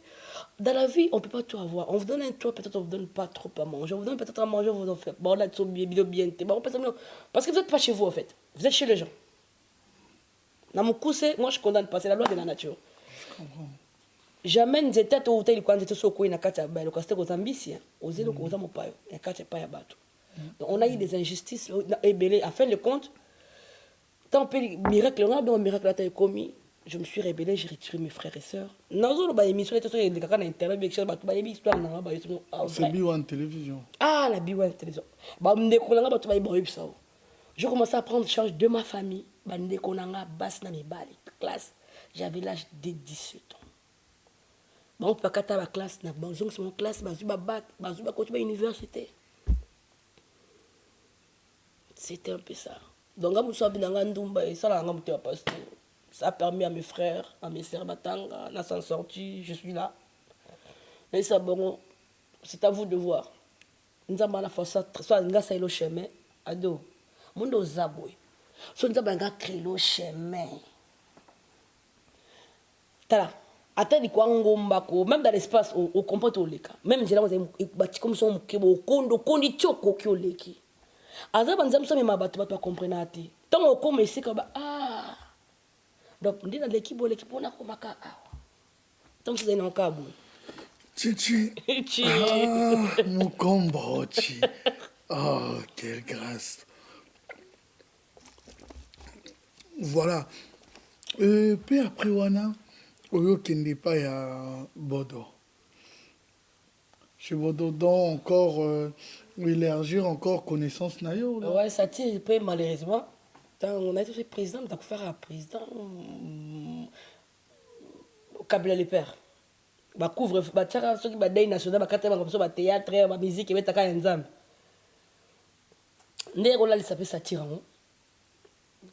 dans la vie, on ne peut pas tout avoir. On vous donne un toit, peut-être on ne vous donne pas trop à manger. On vous donne peut-être à manger, on vous en fait. Bon, là, tu bien, bien, bon, parce que vous n'êtes pas chez vous, en fait. Vous êtes chez les gens. Dans mon coup, moi, je condamne pas. C'est la loi de la nature. Je comprends. Jamais nzete to uteli kwanza te soko ina kati ya bailo kasite kozambisia ozelo koza mopayo ya kati pa ya bato. Donc on a eu des injustices et belé à fin de compte tant peu miracle on a donc miracle a commis je me suis rébellé j'ai retiré mes frères et sœurs nazo ba émission était sur les kaka na internet avec bato ba histoire na ba yetu C'est Biwan Télévision. ah la Biwan Télévision ba ndeko na bato ba boyib ça je commençais à prendre charge de ma famille ba ndeko na nga bas na mibali classe j'avais l'âge de 17 ans. Bon, pas qu'à ta classe, na banzong c'est mon classe, bazuba bac, bazuba quand tu vas à l'université. C'était un peu ça. Donc, quand je suis dans Ndumba, et ça, ça a permis à mes frères, à mes sœurs, Batanga, de s'en sortir, je suis là. Et ça, bon, c'est à vous de voir. Nous avons la force, soit nous avons le chemin, ado. Nous avons zaboué. Soit nous avons créé le chemin. Tala. Attends, même dans l'espace, au comporte au leka. Même si là, comme ça, au kondi tchoko qui au leki. Azab anzam ça, mais ma batte pas comprendre. Tant au comme ici, comme ah. Donc, on dit dans l'équipe, on a comme ah. Tant que c'est un câble. Tchi. Ah, mon combo, tchi. Oh, quelle grâce. Voilà. Puis après, Wana. Oyo kende pas ya Bodo. Chez Bodo, donc encore élargir encore connaissance nayo. Ouais, ça tire peu malheureusement. On a été fait président, donc faire un président au Kabila les pères. Bah couvre, bah tiens ceux qui bah day national, bah quatre comme ça, bah théâtre, bah musique, et bah taka ensemble. Ndé rola il s'appelle satire.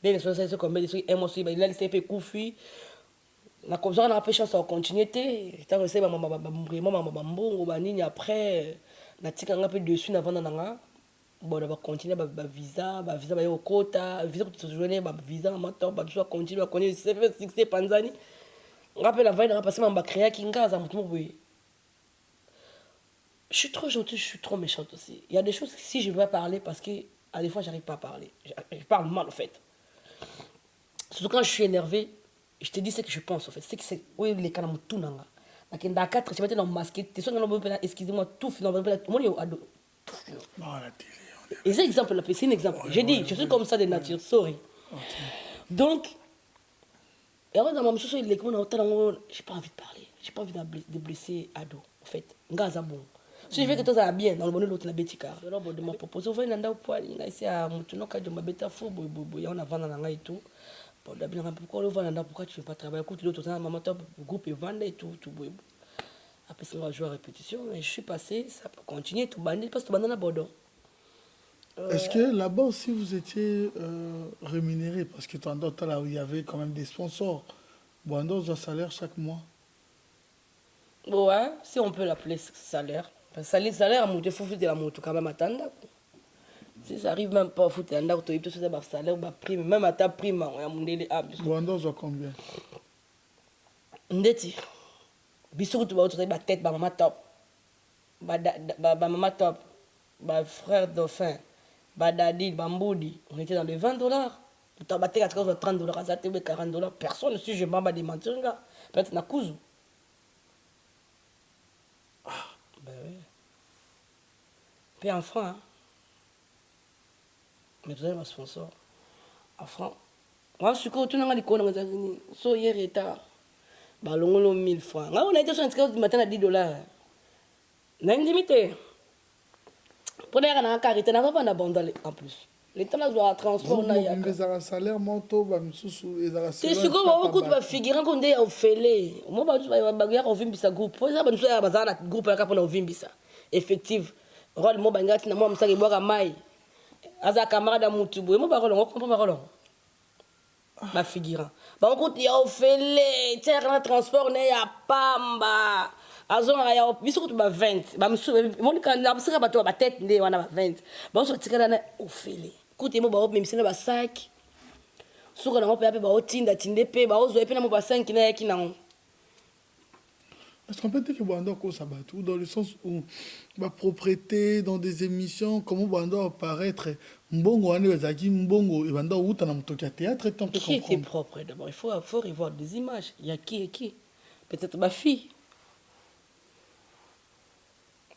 Day national c'est comme des trucs émotions, bah il a laissé peu koufi. Na comme ça on a fait chance à continuer tant que c'est maman mbongo banini après na tika nga peu dessus na vanda nanga bon on va continuer ba visa ba yo kota visa pour se joindre ba visa matin ba soit continuer ba connaître c'est Panzani rappelle la veille on a passé ma créa kinga za mutu boye je suis trop gentille je suis trop méchante aussi il y a des choses si je veux pas parler parce que à des fois j'arrive pas à parler je parle mal en fait surtout quand je suis énervé. Je te dis ce que je pense en fait. C'est que c'est. Oui, les canaux tout nanga. Donc, dans 4, je vais te masquer. Tu sais, excusez-moi, tout finalement. Moi, il y a ado. Non, la télé. Et c'est un exemple, c'est un exemple. J'ai dit, je suis comme ça de nature, sorry. Donc, et après, dans ma mission, j'ai pas envie de parler. J'ai pas envie de blesser ado. En fait, ngaza bon. Si je veux que tout ça bien, dans le bonheur, l'autre, la bêtise. Alors, de ma proposition, on va aller poil. Il a essayé à monter cas de ma bêta fou, il y a un avant dans et tout. Bon, pourquoi tu ne fais pas travailler? Écoute, l'autre, maman, le groupe est vendu et tout. Après, ça va jouer à répétition. Et je suis passé, ça peut continuer, tout bandit, parce que tout bandit à Bordeaux. Est-ce que là-bas aussi vous étiez rémunéré? Parce que dans d'autres là où il y avait quand même des sponsors. Bon, un salaire chaque mois. Ouais, si on peut l'appeler salaire. Parce que salaire, il faut faire de la moto quand même attendre. Si ça arrive même pas à foutre un autre, tout ça, salaire, prime, même à ta prime, on a mon délai. Bon, combien? Ndeti. Bisou, tu vas retrouver ma tête, maman top. Maman top. Frère dauphin. Daddy, Bamboudi. On était dans les $20. Tu as battu à $30, à $40. Personne, si je m'en bats des mentir, peut-être na cousu. Ah, ben oui. Puis en franc, hein. Mais vous avez ma sponsor. En franc. Moi, je suis content de l'États-Unis. So, hier, retard. Balongolo 1000 francs. On a été sur un du matin à $10. N'indimité. Prenez un carité, n'a pas d'abandon en plus. L'État n'a pas de transport. Il y a un salaire, monto, c'est sûr que beaucoup de figurants qu'on est au fêlé. Moi, je vais bagarre au Vimbisa groupe. Pour ça, je vais bagarre un groupe là pour au Vimbisa. Effectif. Rôle moi bangati na moi msaki boka mai. Aza camarade mutu boy. Moi parole, on comprend parole. Ma figurant. Ba on compte ya au fêlé, terre transport ne ya pamba. Azon ya biso ko ba 20. Ba msu mon kan na msaka ba to ba tête nde wana ba 20. Ba so tikana na au fêlé. Écoutez moi ba même c'est ba sac. suka nango mpe ape baotinda tinde mpe baozwa mpe na mo ba 5 na yaki nango. Est-ce qu'on peut dire que Bando ça tout dans le sens où la propriété dans des émissions comment Bando apparaître mbongo ane bazaki mbongo et Bando uta na motoki théâtre tant que qui était propre d'abord il faut revoir des images il y a qui et qui peut-être ma fille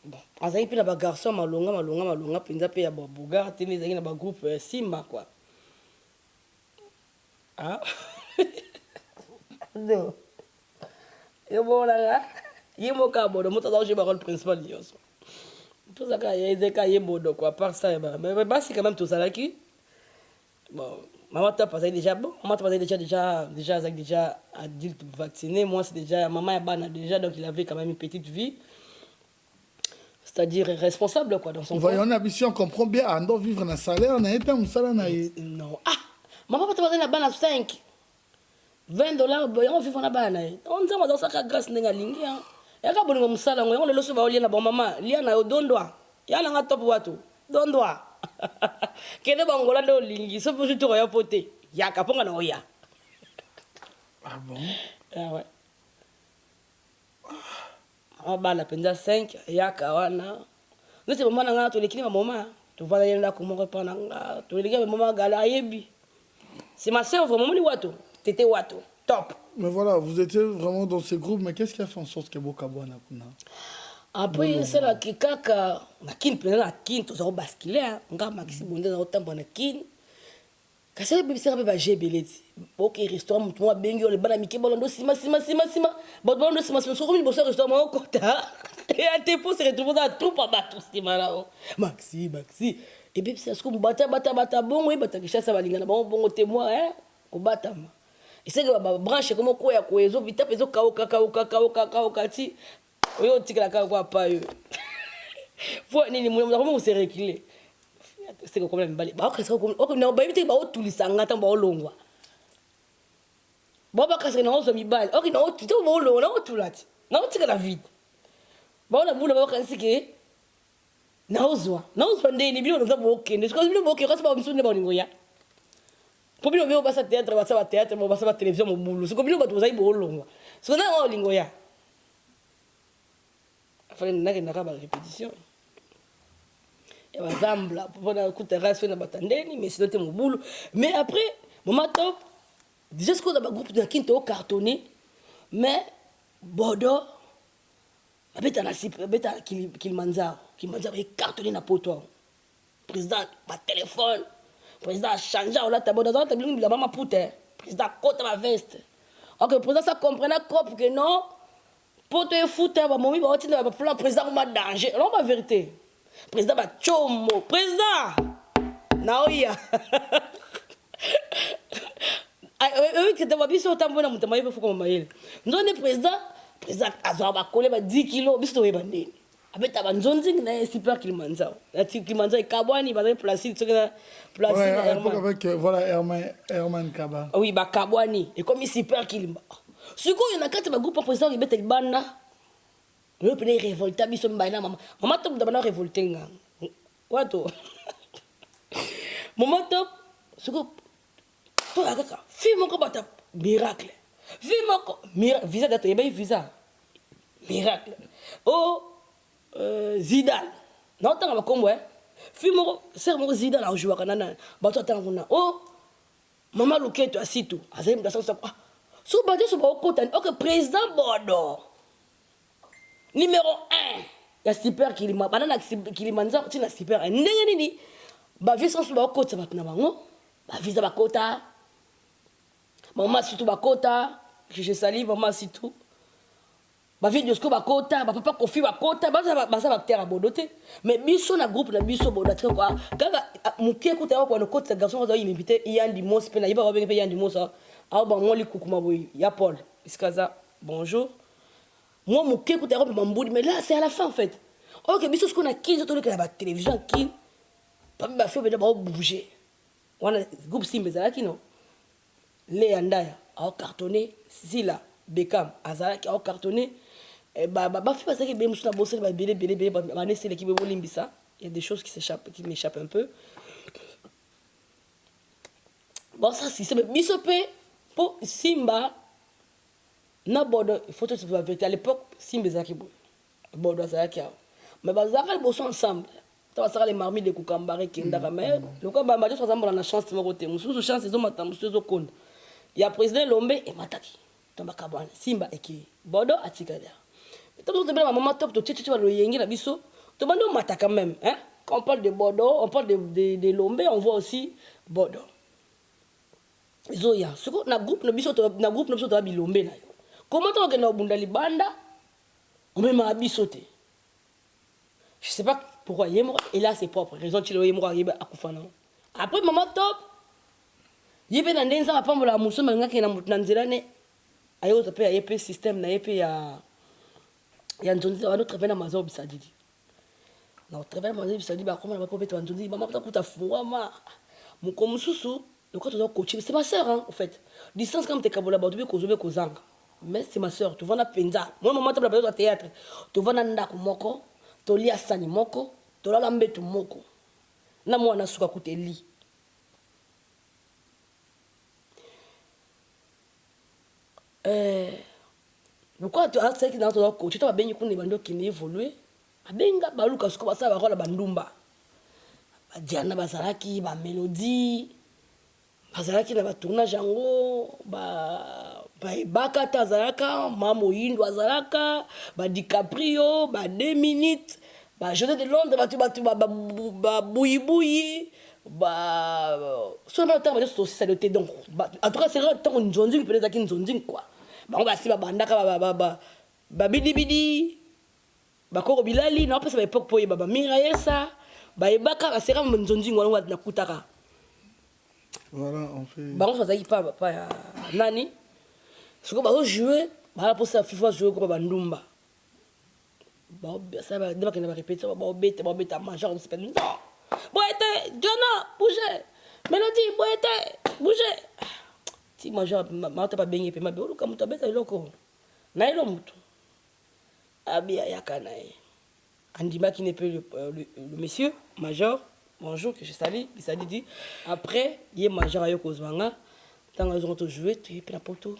bon azaki pe na ba garçon malonga penza pe ya ba bogar tene ezaki na ba groupe Simba quoi ah non yo bona yemo ka bodo moto za jouer rôle principal yoso tout ça ka yezeka yebodo quoi par ça mais basi quand même tout ça là qui bon maman t'a passé déjà bon maman t'a passé déjà adulte vacciné moi c'est déjà maman est bana déjà donc il avait quand même une petite vie c'est-à-dire responsable quoi dans son voyons on a on comprend bien ando vivre dans salaire na eta musala na non ah maman t'a passé na bana 5 $20 boyo vivre na bana on nzama dans sa grâce ndinga lingi hein yaka bolingo musala ngo le loso ba olia na bon mama lia na odondwa yana nga top watu dondwa kene bangola ndo lingi so pour tout ya poté yaka ponga na oya ah bon ah ouais ah bala penza 5 yaka wana nse mama na nga to lekini mama to vala yenda ko mo pa na nga to lekini mama gala yebi c'est ma sœur vraiment ni watu tete watu top. Mais voilà, vous étiez vraiment dans ces groupes, mais qu'est-ce qui a fait en sorte que Bokabo n'a pas? Après, c'est la kikaka, na kin pena na kin, tout ça au basculer, nga maxi bonde na otambo na kin. Kasi bébé c'est ba jebeleti. OK, restaurant mutu mo bengi le bana mike bolondo sima. Bolondo sima so ko mi bossa restaurant mo kota. Et à te pour se retrouver dans tout pas ba tout sima là. Maxi. Et bébé c'est ce qu'on bata bongo et bata kishasa balinga na bongo témoin hein, ko batama. Et c'est que la branche comme quoi ya koezo vita pezo kauka ti oyo tikala kwa pa yo faut nini mo comment se reculer c'est que problème bali ba ka ça comme o na ba vite ba o tulisa ngata ba o longwa ba ka ça na o so mi bali o na o tito ba o longwa na o tulati na o tikala vite ba na bula ba ka nsike na ozwa ndeni bino za bo okende parce que bino bo okende kasi ba msune ba ningo ya pour bien on va ça théâtre on va ça télévision mon boulot c'est comme nous bato za ibolongwa c'est qu'on a lingo ya fallait na ka ba répétition et ba zambla pour na kuterrasse na batandeni mais sinon te mon boulot mais après moment top déjà ce qu'on a ba groupe de kinto cartonné mais bodo abeta na sip abeta Kilimanjaro est cartonné na poto président par téléphone président a changé on a tabou dans un tableau de la maman pouté président côté ma veste OK président ça comprenait cop que non poto e fouté ba momi ba otina ba plan président ma danger non ma vérité président ba chomo président naoya oui que t'as biso tambo na mutama yefe fuko mamayele ndone président azwa ba kole ba 10 kilos biso we bandeni abeta banzonzi na super Kilimanjaro la Kilimanjaro kabwani ba placide ce que placide avec voilà Herman Kaba oui ba kabwani et comme super Kilimba siko yana kati ba groupe président ibeta libanda le pene révolta biso mbaina mama top d'abord révolté nga wato mama top siko to akaka film ko bata miracle visa dato yeba visa miracle oh Zidane na otanga bakombo film ser mo Zidane a joué kanana bato atanga kuna oh mama Luketo asitu azali mdasa ah so bato so ba okota OK président Bodo numéro 1 ya super Kilima banana Kilimanjaro tina super ndenge nini ba visa so ba okota bato na bango ba visa bakota mama situ bakota je salue mama situ ba vidéo sko bakota ba papa kofi bakota ba ba terre bodoté mais biso na groupe na biso bodoté quoi kaka mukie kota ko na kota garçon za invité yandi mos pe na iba ba pe yandi mos a ba ngoli kukuma boy ya Paul iskaza bonjour moi mukie kota ko mambudi mais là c'est à la fin en fait OK biso sko na 15 to que la télévision qui ba fait ba bouger wana groupe Simba za kino le andaya a cartonné Zila Beckham azalaki a cartonné ba fait parce que be musuna bosser ba belé ba nessé l'équipe bolimbisa il y a des choses qui m'échappent un peu Bon, ça, système. Bisopé, pour Simba, na Bordeaux, il faut que tu sois vérité. À l'époque, Simba, c'est qui Bordeaux, c'est qui. Mais ils bossent ensemble. Tu vas les marmites de Koukambare, qui est dans la mer. Le cas, je suis en la chance de me côté. Je suis chance de me côté. Il y a président Lombe et Mataki. Simba et qui Bordeaux à Tikada. Tu as besoin de maman top, tu as le yengi la biso. Tu as besoin de Mataka quand même. Quand on parle de Bordeaux, on parle de Lombe, on voit aussi Bordeaux. Zoya, ce qu'on a groupe, na groupe, na Lombe. Comment tu as Bundali Banda, on met ma bisoté. Je ne sais pas pourquoi il est mort, et là c'est propre. Raison qu'il est mort, il est à Koufana. Après, maman top, il est dans des enfants, la mousse, mais il y a un zélane. Il y a un système, il y a un autre travail dans ma zone, ça dit. Notre travail dans ma zone, ça dit, comment on va pas faire un zone, maman, tu as fait mon comme sous, le quoi tu dois coacher. C'est ma soeur, en fait. Distance comme tu es kabola, tu peux causer kozang. Mais c'est ma soeur, tu vas na penza. Moi, maman, tu vas au théâtre. Tu vas na ndako moko, tu lis à sani moko, tu vas lambe tu moko. Na moi na suka kuteli. Pourquoi tu as ça qui dans ton coach, tu vas bien qu'on est bando qui évoluer. Abenga baluka suka basa ba rola bandumba. Ba diana bazalaki ba mélodie. Bazalaki na ba tournage yango ba ebaka tazalaka mamo yindo azalaka ba DiCaprio ba 2 minutes ba José de Londres ba bouyi ba so na temps de société donc en tout cas c'est le temps nzonzi peut-être qui nzonzi quoi ba on va si ba bandaka ba bidi ba koko bilali na pesa ba époque po ba miraesa ba ebaka ba sera nzonzi ngwana na kutaka. Voilà, on fait. Bah, on fait pas nani. Ce qu'on va jouer, bah, pour ça, FIFA jouer comme Bandumba. Bah, ça va, dès qu'on va répéter, bah, bête, major, on se fait non. Boété, Jonah, bougez. Mélodie, boété, bougez. Si major, ma t'as pas baigné, puis ma béo, comme tu as bête, loko. Naïlo mutu. Abia yakanaï. Andima qui n'est plus le monsieur, major. Bonjour, que je salue, il s'est dit. Après, il y a major à Yokozwanga. Tant qu'ils ont joué, tu es plein pour tout.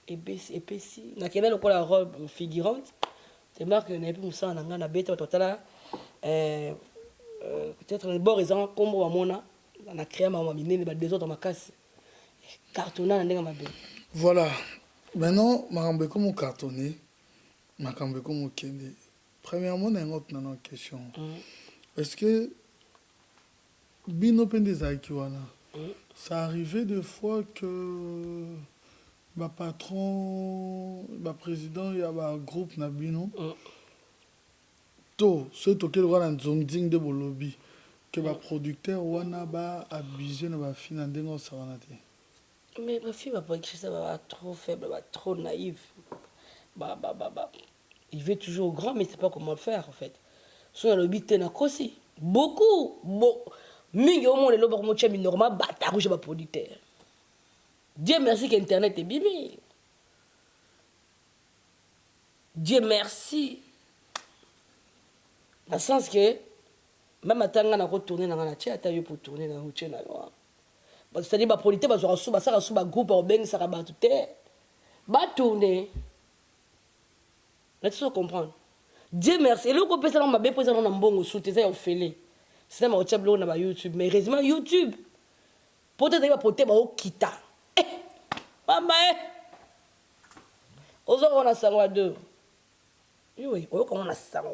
Et si. Dans quel cas, la robe figurante, c'est marrant que n'a plus ça en anglais, na bête, peut-être les bords, ils ont comme on a créé ma mine, les deux autres ma casse. Cartonnant, on a Voilà. Maintenant, je vais comme cartonné. Je vais comme kende. Premièrement, il y a une autre question. Est-ce que Bino Pendezaïkiwana, ça arrivait des fois que ma patron, ma président, il y a un groupe Nabino. To, ceux qui ont un zongding de Bolobi, que ma producteur wana ba abusé na ba fille n'andengo saranate. Mais ma fille va pas écrire ça, va trop faible, va trop naïve. Il veut toujours grand, mais il ne sait pas comment le faire en fait. Soit le but na kosi. Beaucoup. Mingi au monde, l'homme comme tu normal, bata rouge ba producteur. Dieu merci qu'Internet est bimi. Dieu merci. Dans le sens que, même à Tanga, on a retourné dans la tête, on a pour tourner dans la tête. C'est-à-dire que la producteur va se faire un groupe, ça va tout tourner. Laisse-moi comprendre. Dieu merci. Et le groupe, ça m'a bien posé dans un bon sous, c'est ça, on fait les. C'est ça, on a bloqué sur YouTube. Mais heureusement, YouTube, peut-être qu'il va porter au kita. Maman, aujourd'hui, on a 52. Oui, on a 52.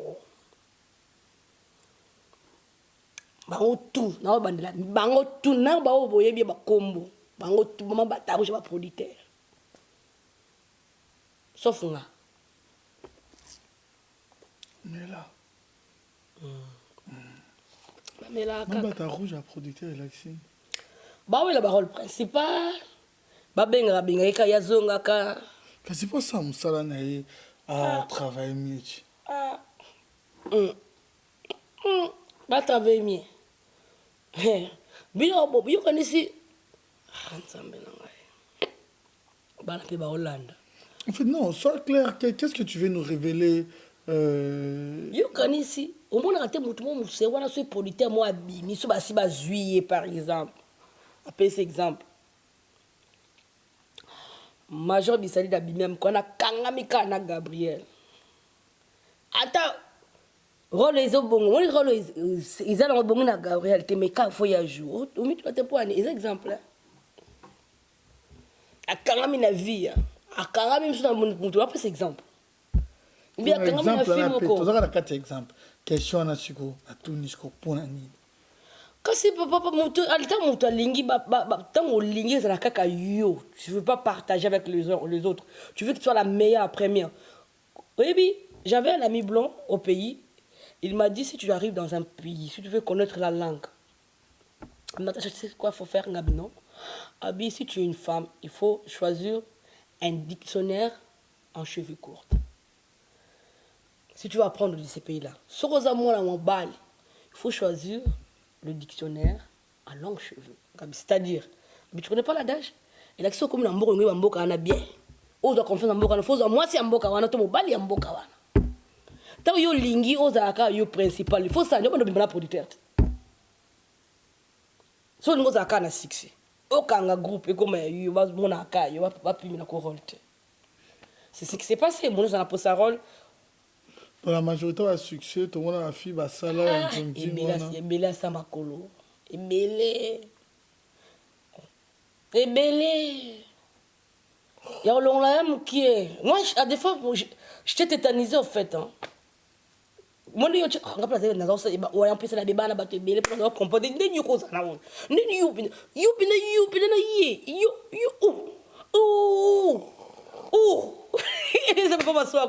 Bango tout, na bandela. Bango tout, na ba oboye bien ba combo. Bango tout, maman bata rouge ba producteur. Sauf nga. Mais là. Mais là, Bata rouge à producteur et l'accès. Bah oui, la rôle principal. Ba benga ka yazonga ka. C'est pas ça, Moussala naïe à travailler mieux. Ba travailler mieux. Bino bobo yo kanisi. Nzambe na ngai. Bana pe ba Hollande. En fait, non, sois clair. Qu'est-ce que tu veux nous révéler Yo kanisi. Au moins, on a été on a ce producteur, moi, bimi, so basi ba juillet, par exemple. Appelle cet exemple. Major Bisali d'Abimem, qu'on a Kangamika na Gabriel. Attends, rôle les autres bons, on les rôle ils ont bon na Gabriel, te mais quand faut y jour, tu mets tu pour un exemple. A Kangami na vie, a Kangami sur mon tu après cet exemple. Bien Kangami na film ko. Tu as un quatre exemples. Question na siko, na tout nisko pour nani. Kasi papa moto alta moto lingi tant lingi ça la kaka yo. Tu veux pas partager avec les autres. Tu veux que tu sois la meilleure première. Oui, j'avais un ami blanc au pays. Il m'a dit si tu arrives dans un pays, si tu veux connaître la langue. Maintenant, tu sais quoi faut faire Ngabino. Abi, si tu es une femme, il faut choisir un dictionnaire en cheveux courts. Si tu veux apprendre de ces pays-là, il faut choisir le dictionnaire à longs cheveux. C'est-à-dire, tu ne connais pas l'adage. Il y a qui comme un mboka a bien. On doit confiance en mboka. Moi, c'est un mboka, on a tout mobile, un mboka. Tant que yo lingi, on a yo principal. Il faut ça, on doit bien producteur. So nous avons un succès. Aucun groupe, comme yo mon aka, yo va plus na rôle. C'est ce qui s'est passé. Mon a posé sa rôle. Dans la majorité du succès, tout le monde a la fille, bah ça là, et belé ça makolo. Et belé. Et belé. Il y a long là qui est. Moi, à des fois, j'étais tétanisé en fait. Moi, je suis en train de dire que je suis en train de dire que je suis en train de dire que je suis en train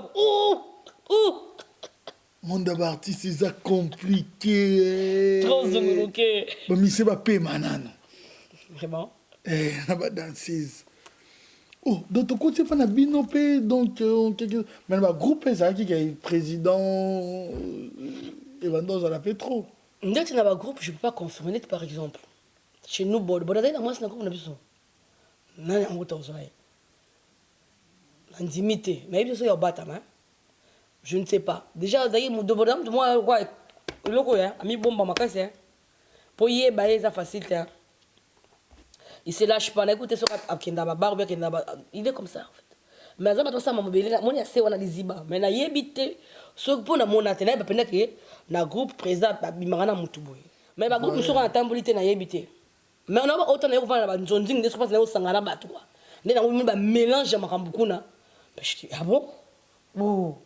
de monde d'artiste, c'est compliqué. Trop zongoloké. Mais c'est pas payé manano. Vraiment? Eh, la danseuse. Oh, dans ton côté, pas na binopé, donc mais le groupe ça qui est président Evandos à la Petro. Dans un groupe, je ne peux pas confirmer par exemple. Chez nous, bon, moi c'est un groupe de non, on est en intimité. Mais il y a un je ne sais pas. Déjà, d'ailleurs, mon dobodam, moi, le logo, ami bomba ma casse, pour y aller, c'est facile. Il se lâche pas. Écoutez, il est comme ça, en fait. Mais ça, maintenant, ça m'a mobile. Moi, il y a ces on a des ibas. Mais na yébité, ce pour na mon atelier, bah peut-être que na groupe présent, bah bimarana mutuboy. Mais bah groupe nous sera en tambolité na yébité. Mais on a pas autant de voir la zonzing, des choses na sangara bah toi. Né na on bah mélange à makambukuna. Bah je dis ah bon? Oh.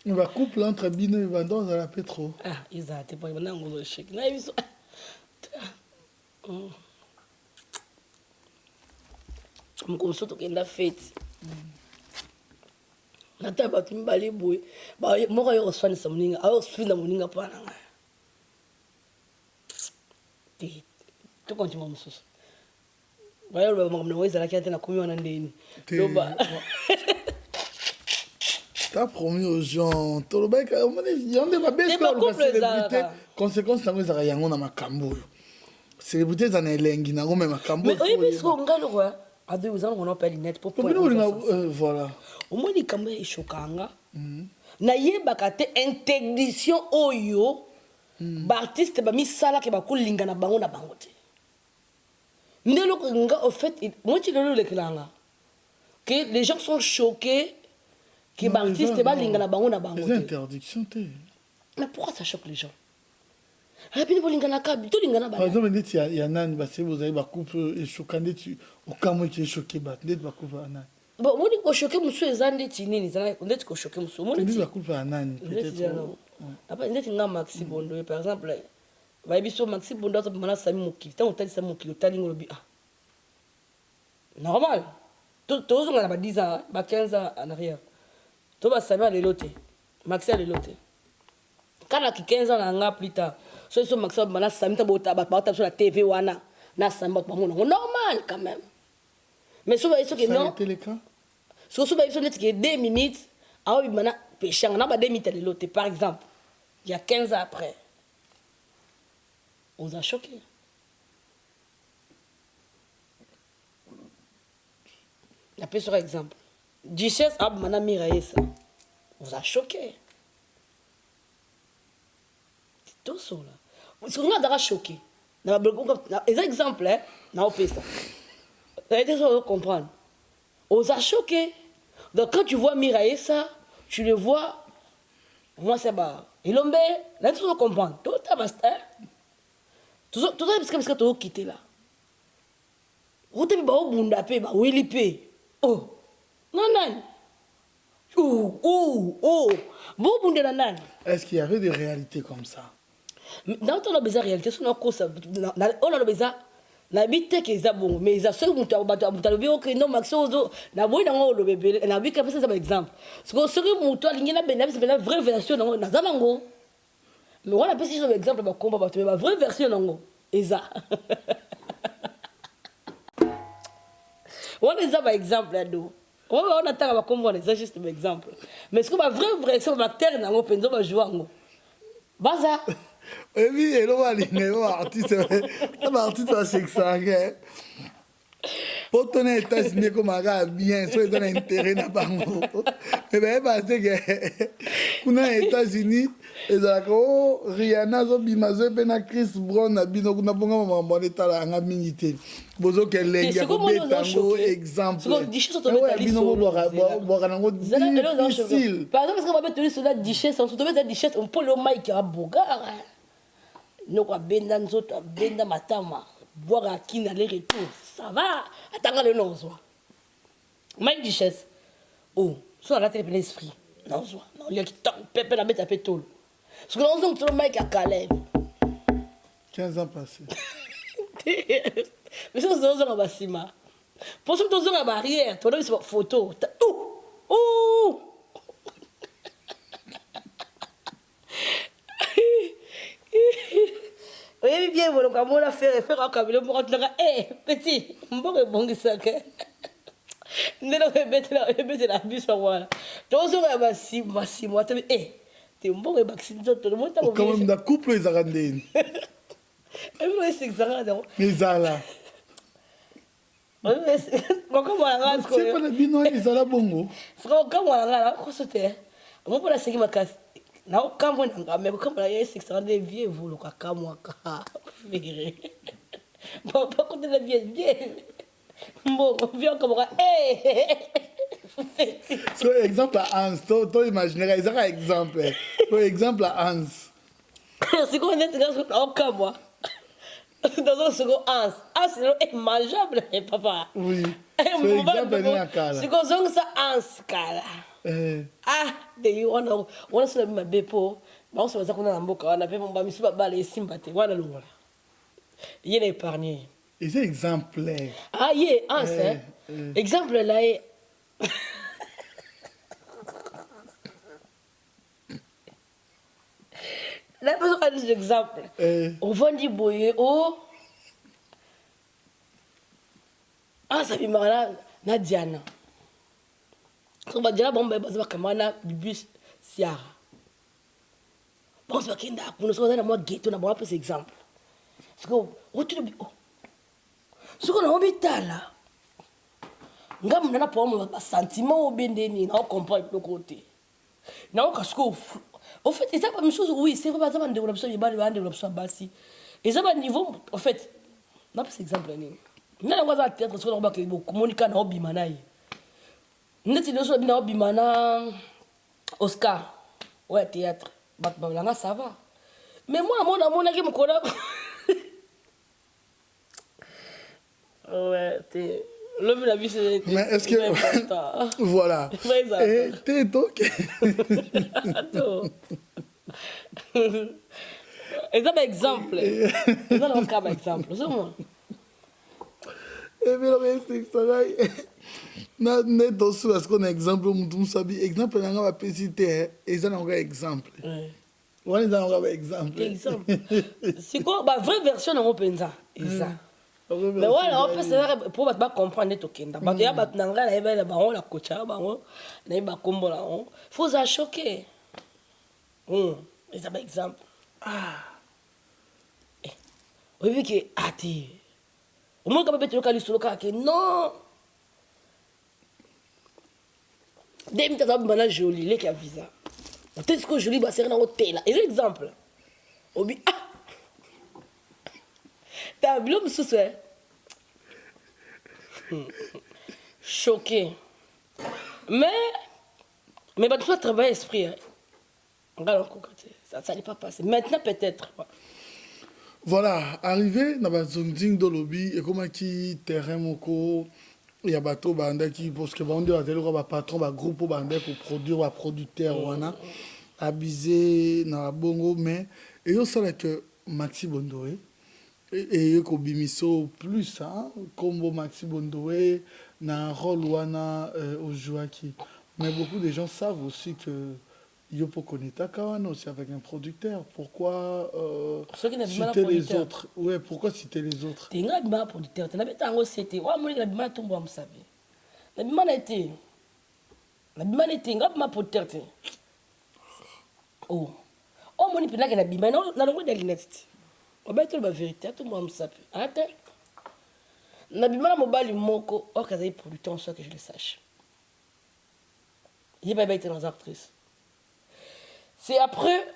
On va couple entre Bino et Evandos à la Petro. Ah, ils ont été pas maintenant on va chèque. Là ils sont. Comme ça, tu as fait. Nata batu mbali boy. Ba mo ka yo swan sa muninga. Ayo swan na muninga pa na nga. Tu continue mon sous. Ba yo ba mo weza la kiate na kumiwa na ndeni. Loba. T'as promis aux gens, tout le bec, il y a des babes qui ont célébrité. Conséquence, ça va y avoir un makambo. Célébrité, ça n'est lengi, n'a même makambo. Mais oui, mais ce qu'on gagne, quoi. À 2 ans, on a pas les net pour pouvoir. Voilà. Au moins, il y a des choquants. Na yeba te intégration oyo. Artiste ba mi sala ke ba kulinga na bango na bango te. Ndelo nga au fait, moi tu le klanga. Que les gens sont choqués. Que l'artiste est balinga na bango na bango. C'est interdiction te. Mais pourquoi ça choque les gens? Ah puis bolinga na ka, to linga na ba. Par exemple, il y a nan ba c'est vous avez ba couple et choquant tu au cas où qui est choqué ba net ba couple nan. Bon, moi ko choqué monsieur ezande tinini, zana net ko choqué monsieur. Moi dit ba couple nan peut-être. Après net nga Maxi Bondo par exemple. Va biso Maxi Bondo to mana sami mokili, tant otali sami mokili otali ngolobi ah. Normal. Tous on a ba 10 ans, ba 15 ans en arrière. Tu vas savoir les lotés. Maxi a les lotés. Quand il y a 15 ans, on a plus tard. Si on a Maxi, on a Sami, on a sur la TV, on a Sami, normal quand même. Mais si on a dit non, si on a dit 2 minutes, on a péché, on a 2 minutes les lotés. Par exemple, il y a 15 ans après, on a choqué. Il y a plusieurs exemples. Duchesse a manami raïsa. Vous a choqué. C'est tout ça là. Parce qu'on a déjà choqué. Les exemples, hein, on fait ça. Ça a été ça, on comprendre. On s'est choqué. Donc quand tu vois Mirailler ça, tu le vois, moi c'est bas. Et l'homme, là tu dois comprendre. Tout ça, basta. Tout ça, parce que tu as quitté là. Vous t'es pas au bundapé, bah, oui, oh, non, non. Oh, bon, bundé, nan. Est-ce qu'il y avait des réalités comme ça? Dans ton besoin réalité, on a besoin na bite ke za bon mais za so mutu abalobi ok non maxo na boy na ngolo bebe na bi ka pesa ça par exemple parce que ce que mutu alingi na bena c'est la vraie version na za nango mais on a pesa ça par exemple ba komba ba to ba vraie version nango eza on est ça par exemple là do on attend ba komba ça juste un exemple mais ce que ba vraie version ba terre nango penzo ba jouer ngo baza. Et puis, il y a un artiste, c'est ça. Pour ton États-Unis, comme un bien, soit dans l'intérêt n'a pas mot. Mais bien, parce que, pour les États-Unis, ils ont Rihanna, Zobimazo, Chris Brown, Abino, kuna bonga maman l'état la ngabinité. Bozo kelle ya ko betango exemple. Parce que diché sont tombés Abino boira nango difficile. Par exemple, parce qu'on va mettre sur la diché, on se tombe la diché, on peut le mic à bogar. Nous quoi benda nzoto benda matama boire à qui n'aller retour ça va attends le non soit mic diché. Oh, soit la tête l'esprit. Non soit. Non, il y a qui pepe la bête à pétole. Parce que nous sommes sur le mic à Calais. 15 ans passés. Mais ça, c'est dans un bâtiment. Pour ça, dans une barrière, tu as une photo. Ouh! Oui, bien, voilà, comme on a fait, faire un cabinet, on va dire, hé, petit, on va bon ça, que. Nous allons mettre la bus à moi. Tu as un bâtiment, tu as hé, tu es un bon vaccin, tout le monde t'a oublié. Quand même, dans le couple, ils ont rendu. C'est exagéré. Mais ça, là. Comment on a rendu? C'est pas le bino, ils ont la bongo. Comment on a rendu? Quoi c'était? On peut la seguir ma casse. Na ukamwe nanga me kama ya 600 vieux volo kwa kamwa ka vire papa ko de la vieille bon vieux comme so exemple à Hans to imaginer ça exemple exemple à Hans c'est quoi net na ukamwa dans un second Hans c'est mangeable papa oui so exemple ni akala c'est quoi ça Hans kala de wana sala mabe po ba so baza kuna na mboka wana pe mba misu babala esimba te wana longola yene épargné et c'est exemplaire ye exemple là là besoin d'un exemple on vend du boyer ça bi mara na Diana. So ba jala bomba baza kamana bibus siara. Bon ça kinda kuno so na mo ghetto na bon par exemple. Parce que otu bi so ko na hôpital. Ngam na po mo ba sentiment obendeni na comprendre le côté. Na on kasko en fait c'est pas même chose oui, c'est pas ça on développe ça ba on développe ça basi. Et ça va niveau en fait na par exemple ni. Na ngwa za théâtre so na ba ke communiquer na obimana yi. Ndeti loso bina obimana Oscar ouais théâtre bat balanga ça va mais moi mon aki mukona ouais t'es l'homme la vie c'est mais est-ce que voilà et t'es donc exemple c'est un cas exemple c'est moi et bien c'est ça na ne dosu parce qu'on exemple mutum sabi exemple na nga pesité et ça na exemple on est dans un exemple c'est quoi ba vraie version na penza ça mais voilà on peut se pour pas comprendre to kenda ba ya ba nanga na eba ba on la kocha ba on na ba kombo la on faut ça choquer et ça par exemple oui que ati au moins quand tu le sur le non des minutes à bana joli les qui a visa peut-être que joli ba serre na hôtel là exemple obi T'as vu l'homme sous ça? Choqué. Mais bah, tu dois travailler esprit. Hein. Regarde, ça n'est pas passé. Maintenant, peut-être. Ouais. Voilà, arrivé na bazongding do lobby et comment qui terrain moko ya bato banda qui parce que bande a tele ba patron ba groupe banda pour produire ba producteur wana abusé na bongo mais et yo sala que Maxi Bondoé et ko bimiso plus hein combo Maxi Bondoé na rôle wana au Joaki mais beaucoup de gens savent aussi que yo pour connaître Kawana aussi avec un producteur. Pourquoi citer les autres? Ouais, pourquoi citer les autres? Tu as un producteur. Tu as un c'était. Ouais, moi, j'ai un tombeau, je sais. La bimane était. La bimane était. Un producteur. Oh. Oh, mon épinard, la bimane. Non, non, non, non, on va être la vérité. Tout le monde sait. Attends. La bimane, mon bal, moko. Oh, qu'elle a un producteur, soit que je le sache. Il va être dans actrice. C'est après,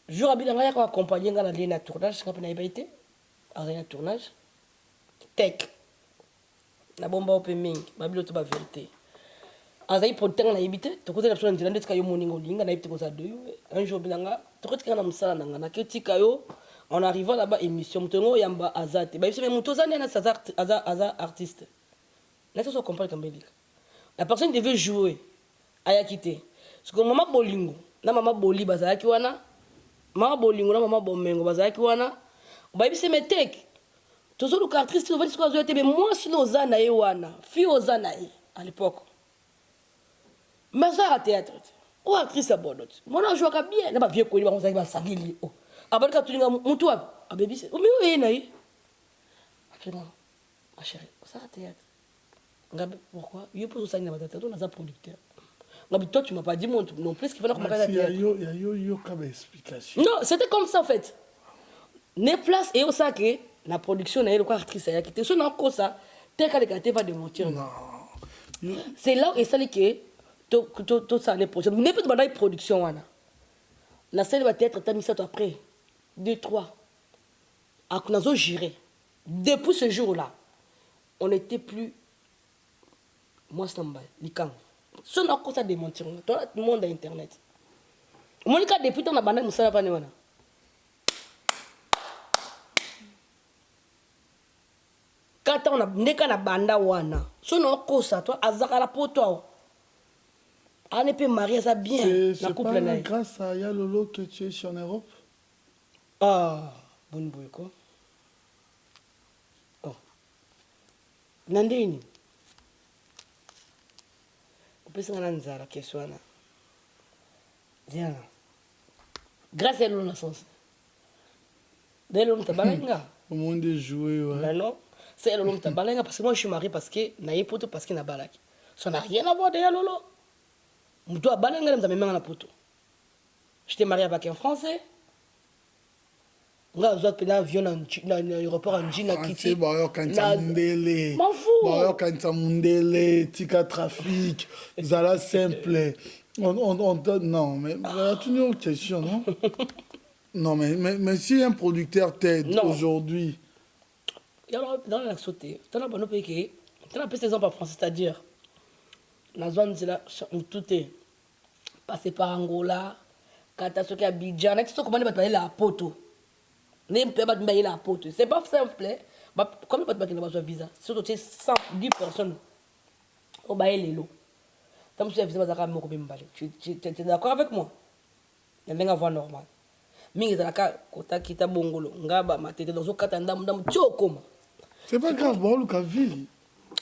jour à bien on accompagné dans la tournage, quand on a été, à un tournage, tech, la bombe au peming, ma bibliothèque la vérité. Azaï pour le temps on a habité, tu connais la chose de l'industrie kayo morning on a habité comme ça deux, un jour bien là, tu connais quand on a ça là, na keti kayo, en arrivant là-bas émission, mutongo yamba azate, bah c'est même mutozane na aza artiste. Là ça se comprend comme bellique. La personne devait jouer, aya quitté. Parce que maman bolingo. Na mama boli bazaki wana mama bolingo na mama bomengo bazaki wana bayibi se metek tozo lu actrice tu vas dire quoi mais moi si noza na ye wana fi oza na ye à l'époque mais ça à théâtre ou actrice à bonot moi na joue bien na ba vieux ko ba bazaki ba sangili oh abalika tulinga mutu wa abebi se o mi o ye na ye actuellement ma chérie ça à théâtre ngabe pourquoi il peut ça na batata na za producteur. Toi, tu m'as pas dit non plus qu'il fallait qu'on m'arrête à explication. Non, c'était comme ça en fait. Ne place et au sac la production n'a pas actrice à qui était sur encore ça. T'es qu'à l'écarter va démentir. Non. C'est là et ça que tout ça n'est pas. Ne peut pas production wana. La scène va être t'as mis ça après 2 3. À qu'on géré. Depuis ce jour-là, on n'était plus moi Samba, Likang. Ce n'est pas ça démentir. Tout le monde a internet. Monica depuis ton abandon nous savons pas ne wana. Quand on a neka na banda wana. Ce n'est pas ça toi azakala pour toi. On ne peut marier ça bien. C'est pas grâce à Yalolo que tu es en Europe. Ah, bon boy quoi. Oh. Nandini. Pesa ngana nzara keswana. Diana. Grâce à nous la sens. Dès l'homme tabalenga. Au monde de jouer ouais. Ben non, c'est l'homme tabalenga parce que moi je suis marié parce que na yepoto parce que na balaki. Ça n'a rien à voir derrière lolo. Muto abalenga na memanga na poto. J'étais marié avec un français. Nga zot pena avion na aéroport en Jina Kiti. Ba yo kanta mundele. M'en fous. Ba yo kanta mundele, tika trafic, zala simple. Non mais tu n'as aucune question non. Non mais si un producteur t'aide aujourd'hui. Il y a dans la sauté. Tu as pas pays qui tu as des exemples en français c'est-à-dire la zone c'est là tout est passé par Angola, catastrophe Abidjan, et tout comment on va parler la poto. C'est pas simple. Comment tu vas avoir un visa? Surtout 110 personnes au bail les lots. Tu es d'accord avec moi? Il y a un voie normal. Mais il y a un qui est bongolo. C'est pas grave, bon, le ville.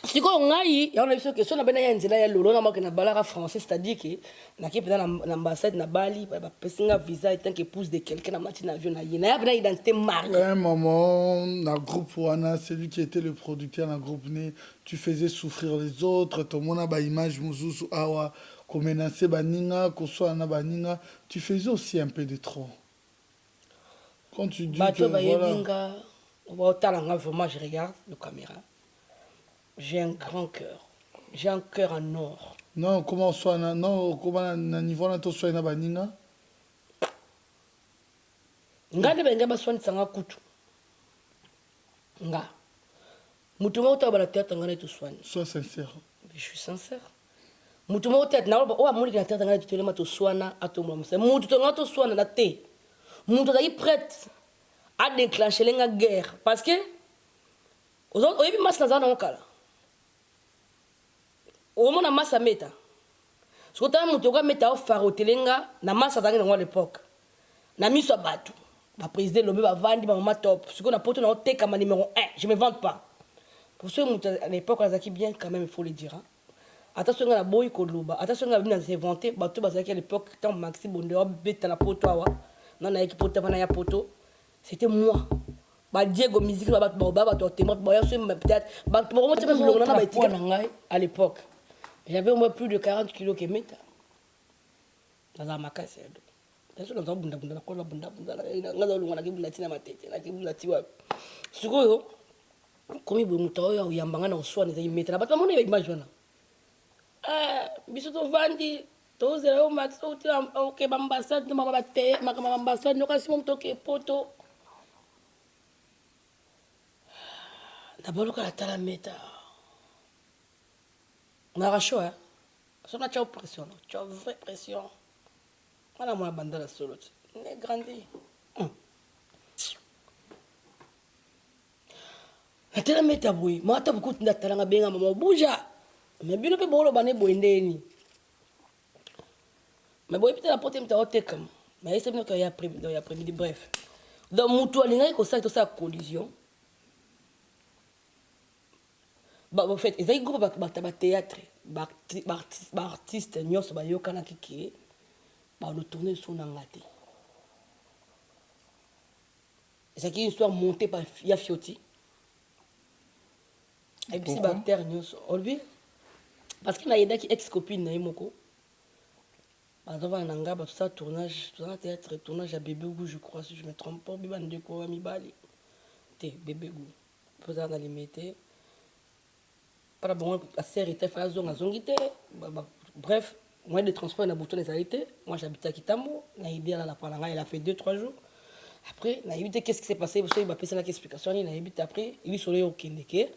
Si on a eu, on a vu que si on a bien un zéla lolo na makina balara français, c'est-à-dire que na qui peut dans l'ambassade na Bali, ba pesinga visa et tant que épouse de quelqu'un na matin avion na yina, ya bien identité mariée. À un moment, dans le groupe Wana, celui qui était le producteur dans le groupe Né, tu faisais souffrir les autres, ton monde a ba image muzusu awa, ko menacer baninga, ko soit na baninga, tu faisais aussi un peu de trop. Quand tu dis que voilà. Vraiment, je regarde la caméra. J'ai un grand cœur. J'ai un cœur en or. Non, comment soit non, comment na niveau na to soit na baninga? Ngande benga ba soin tsanga kutu. nga mutu moko to bala théâtre nga na to soigne. Sois sincère. Je suis sincère. Mutu moko théâtre na o amoni na théâtre nga to telema to soana atomla mse. Mutu to nga to soana na te. Mutu ta prête à déclencher la guerre parce que aux autres oyebi mas na zana okala. O mona masa meta. Soko ta mutu ko meta o farotelenga na masa zangi na l'époque. Na miso batu. Ba président lobé ba vandi ba mama top. Siko na poto na oteka ma numéro 1, je me vante pas. Pour ceux à l'époque on a bien quand même il faut le dire. Hein. Attention à la boy koloba, attention à venir s'inventer, bato bazaki à l'époque tant Maxi Bondeur beta na poto wa. Non na équipe poto na ya poto. C'était moi. Ba Diego musique ba bato témoin ba peut-être ba mo te même longona ba etika na ngai à l'époque. J'avais au moins plus de 40 kilos que meta. Dans la makasi. Parce que dans bunda bunda na kola bunda ngaza olunga na kibula tina matete na kibula tiwa. Sikoyo komi bo mutayo ya uyambanga na uswana za imeta na bato mona image wana. Biso to vandi to zera o max o ti o ke bambasade no mama bate makama bambasade no kasi mo to ke poto. Na boluka la tala meta. Na racho hein. Ça na cha pression, cha vraie pression. Voilà mon bande la solo. On est grandi. La tela meta boy, ma ta beaucoup na tala benga mama bouja. Mais bino pe bolo bané boendeni. Mais boy peut-être la porte mta otekam. Mais c'est bien qu'il y a après-midi bref. Donc mutu alinga ko ça to ça collision. Bah en fait, ils ont groupe ba théâtre, ba artiste nyos ba yokana kiki. Bah on tourner sur nangati. C'est une histoire montée par Yafioti. Et puis c'est bactère nyos. Olbi parce qu'il y a des ex-copines na imoko. Bah devant nanga ba tout ça tournage, tout ça théâtre, tournage à Bébé Gou je crois si je me trompe pas, Biban de ko mi bali. Té Bébé Gou. Posa na limité. Para bon la série était fait zone zongité. Bref, moyen de transport na bouton les arrêtés. Moi j'habitais à Kitambo, na idée là la palanga, il a fait 2-3 jours. Après, na évité qu'est-ce qui s'est passé parce qu'il m'a passé la explication, il a évité après, il est sur le okendeke.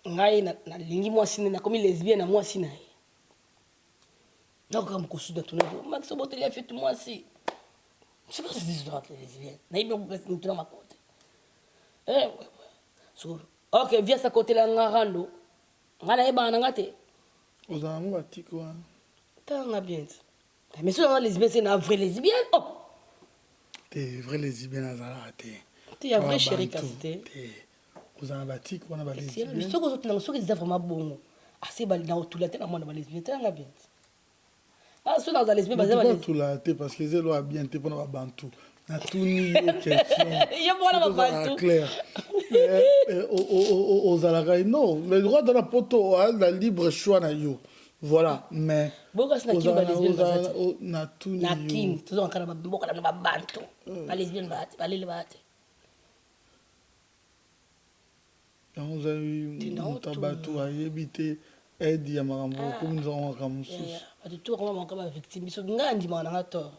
Ngai na lingi moi sine na comme lesbienne na moi sine. Donc comme ko suda tout le max botel a fait tout moi si. Je sais pas si c'est droit les lesbiennes. Na ibi on tout dans ma côté. Ouais. So, OK, viens sa côté là ngarando. Ngala eba na ngate. Ozamu batiko. Tanga bien. Mais si on lesbienne c'est une vraie lesbienne. Oh. T'es vraie lesbienne azala té. T'es un vrai chéri casté. Ozamu batiko wana ba lesbienne. Mais ce que autres na soki za vraiment bon. Assez bali na tout la tête na moi na ba lesbienne tanga bien. Ah so na za lesbienne ba za ba tout la tête parce que zelo a bien té pona ba bantu. Na tout ni question. Ya bona ba bantu. Clair. Aux alagaï, non, le droit de la poto a le libre choix na yo. Voilà, mais boka sina kimba lesbienne ba na tout ni na kim tout en kana boka na ba bantu. Ba lesbienne ba lele ba te. On a eu tabatu a évité aide ya marambo comme nous avons comme sous. Pas du tout comment on va victime biso ngandi ma na tort.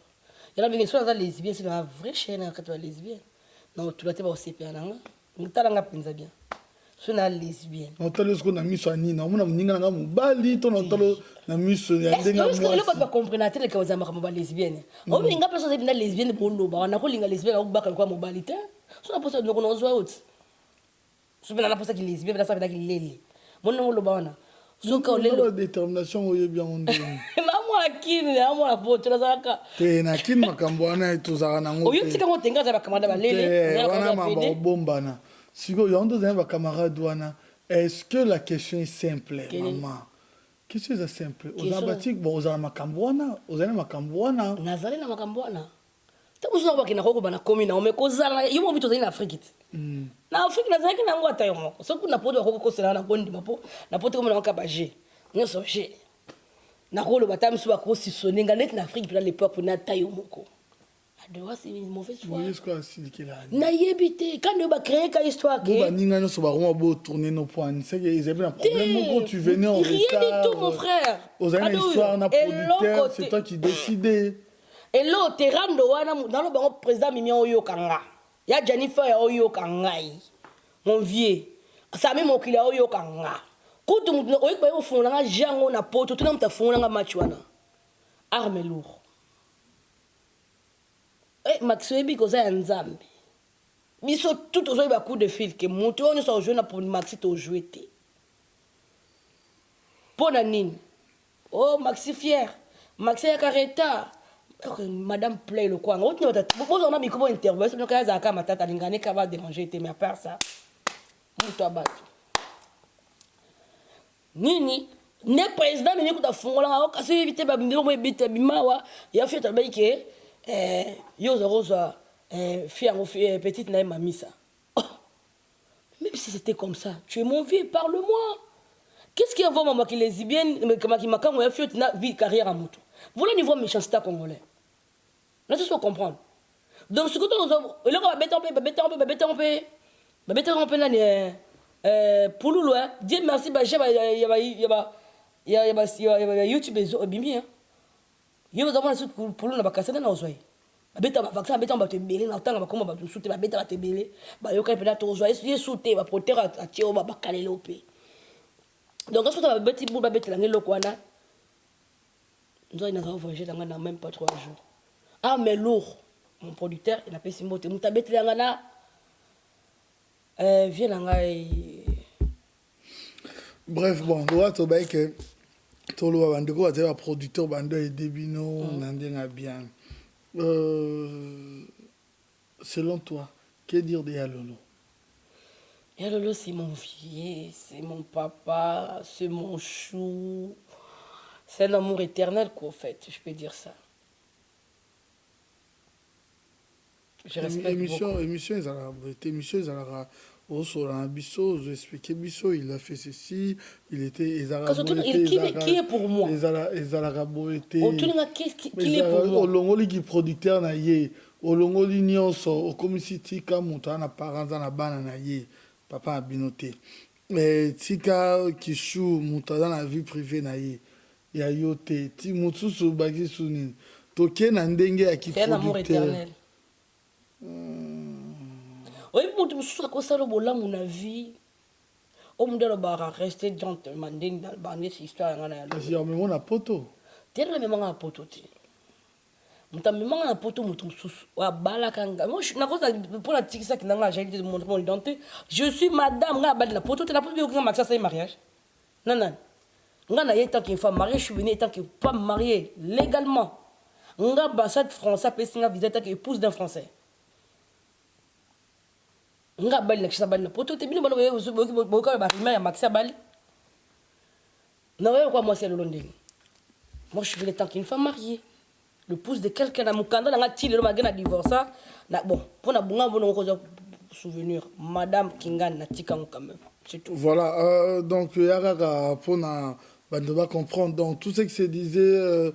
Il y a bien sûr dans lesbienne c'est une vraie chaîne quand tu es lesbienne. Non, tu dois te voir aussi bien là. Mutalanga penza bien. So na lesbienne. On t'a lesko na miso anina, on a ninga na mobali to na talo na miso ya ndenga moi. Est-ce que pas comprendre tele ka za makamba lesbienne? O binga personne c'est bien lesbienne bondo ba na ko linga lesbienne ko bakala kwa mobilité. So na posa ndoko nozwa out. So bien na posa ki lesbienne na sa bien ki lele. Monna lo ba wana. So ka lele détermination oye bien on dit. Na moi kini na moi poto na zaka. Te na kini makambo ana etuzaka na ngote. Oyo tika ngotenga za bakamada ba lele. Wana mamba bombana. Sigo yondo za ba camarade wana. Est-ce que la question est simple maman? Qu'est-ce que c'est simple? Ozabatik bon ozala makambo wana, ozala makambo wana. Nazali na makambo wana. Tabu sona bakina koko bana komi na omekozala yomo bito zali na Afrique. Na Afrique na zaki na ngwata yomo. So kuna poto koko kosela na bondi mapo na poto comme na kabaje. Nyoso je. Na rolo batam su ba ko sisonenga net na Afrique pendant l'époque na tayo moko. Adoua c'est une mauvaise foi. Oui, est-ce que c'est qu'il a? Na yebité quand on va créer quelle histoire que ba ninga no so ba roma bo tourner nos points. C'est que ils avaient un problème moko tu venais en retard. Rien du tout mon frère. Aux années histoire na producteur, c'est toi qui décidais. Et là terando wana dans le bango président Mimi Oyo Kanga. Ya Jennifer Oyo Kangai. mon vieux ça même okila oyo kanga kutu oyo ba yo fonanga jango na poto tuna mta fonanga matchwana arme lourd maxwebi koza ya nzambe biso tout ozoyi ba coup de fil ke moto oyo so jouer na pour maxi to jouer te pona nini oh maxi fier maxi ya kareta madame play le quoi on on a mis comment intervention donc ya ka matata lingane ka va déranger te mais à part ça moto abatu nini ne président mais kuta fungola o kasi éviter ba bimbo mo bita bimawa ya fieta ba ke yo rosa fille petite na mamisa même si c'était comme ça tu es mon vieux parle-moi qu'est-ce qu'il y a vraiment moi qui les bien qui m'a quand fieta na vie carrière à moto voilà niveau méchanceté congolais là tu dois comprendre donc ce que tu le va bête en peu là pour nous loin Dieu merci bah il y a YouTube bimi hein il y a vraiment sur pour nous na bakasa na ozoi bête ba vaccin bête ba te belé na tanga ba komba ba souté ba bête ba te belé ba yo ka pe na to ozoi ye souté ba protéger à tio ba kalelo pe donc est-ce que tu vas bête pour ba bête la ngelo kwana nzoi na voyager dans même pas 3 jours ah mais lourd mon producteur il a payé simbo te muta bête la ngana viens là bref bon doit to ba que to lo ba ndeko ba producteur ba ndo e debino nandenga bien selon toi que dire de Yalolo? Yalolo c'est mon vieux, c'est mon papa, c'est mon chou, c'est un amour éternel quoi en fait, je peux dire ça. Je respecte beaucoup. Émission ils allaient au sur un bisso, je expliquais bisso, il a fait ceci, il était qui est pour moi? Ils allaient été qui est pour moi? Olongoli qui producteur na ye, olongoli nyonso, au commissaire ka muta na parents na bana na ye, papa a binoté. Mais tika qui chou muta dans la vie privée na ye, ya yote, ti mutsusu bagi sunin. Toke na ndenge ya ki producteur. C'est un amour éternel. Oui, mon Dieu, je crois que ça, mon avis, on me dit que rester gentleman dans cette histoire. Il y a même un poteau. Tu as même un poteau. Tu as même un poteau, je suis madame, la poteau, tu n'as pas vu aucun mariage. Non, non. Tant qu'une femme mariée, je suis venue tant que femme mariée, légalement. L'ambassade française, visite tant qu'épouse d'un Français. Nga bali na kisa bali na poto te bino balo boka ba rima ya maxia bali na wewe kwa moi c'est le londing moi je suis le temps qu'une femme mariée le pouce de quelqu'un na mukanda na ngati le magana divorce na bon pour na bunga bono ko souvenir madame Kingan na tikango quand même c'est tout voilà donc yaka pour na bande va comprendre donc tout ce qui se disait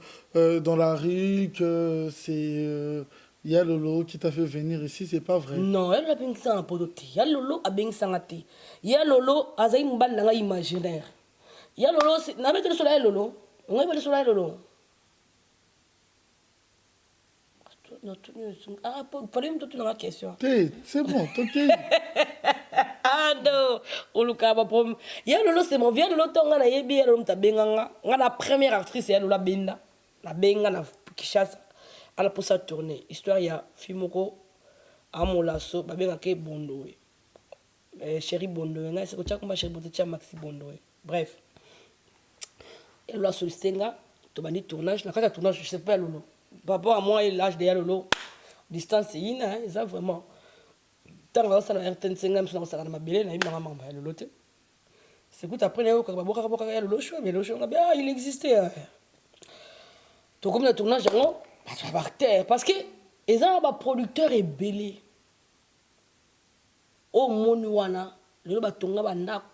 dans la rue que c'est Yalolo qui t'a fait venir ici, c'est pas vrai. Non, elle a bien ça en podoté. Yalolo a bien ça en té. Yalolo a zaï mbal na imaginaire. Yalolo c'est na mettre sur Yalolo. On va mettre sur Yalolo. Ah, fallait me donner une question. C'est bon, ok. Ah non, oluka ba prom. Yalolo c'est mon vieux Yalolo tonga na yebi Yalolo ta benganga. Nga la première actrice Yalolo benda. La benga na Kishasa. À la pour ça tourner histoire il y a Fimoko Amolaso babeka ke Bondowe chéri Bondowe nga c'est que tu as combat chéri Bondowe tu as Maxi Bondowe bref elle l'a sollicité nga to bandi tournage na quand tournage je sais pas Lolo papa à moi et l'âge de Lolo distance c'est ina ça vraiment tant ça na RTN 5 ça na mabele na ima mama Lolo te c'est que après na ko boka Lolo show mais Lolo show il existait to comme le tournage non parce que les gens producteur est belé au monuana le batonga banda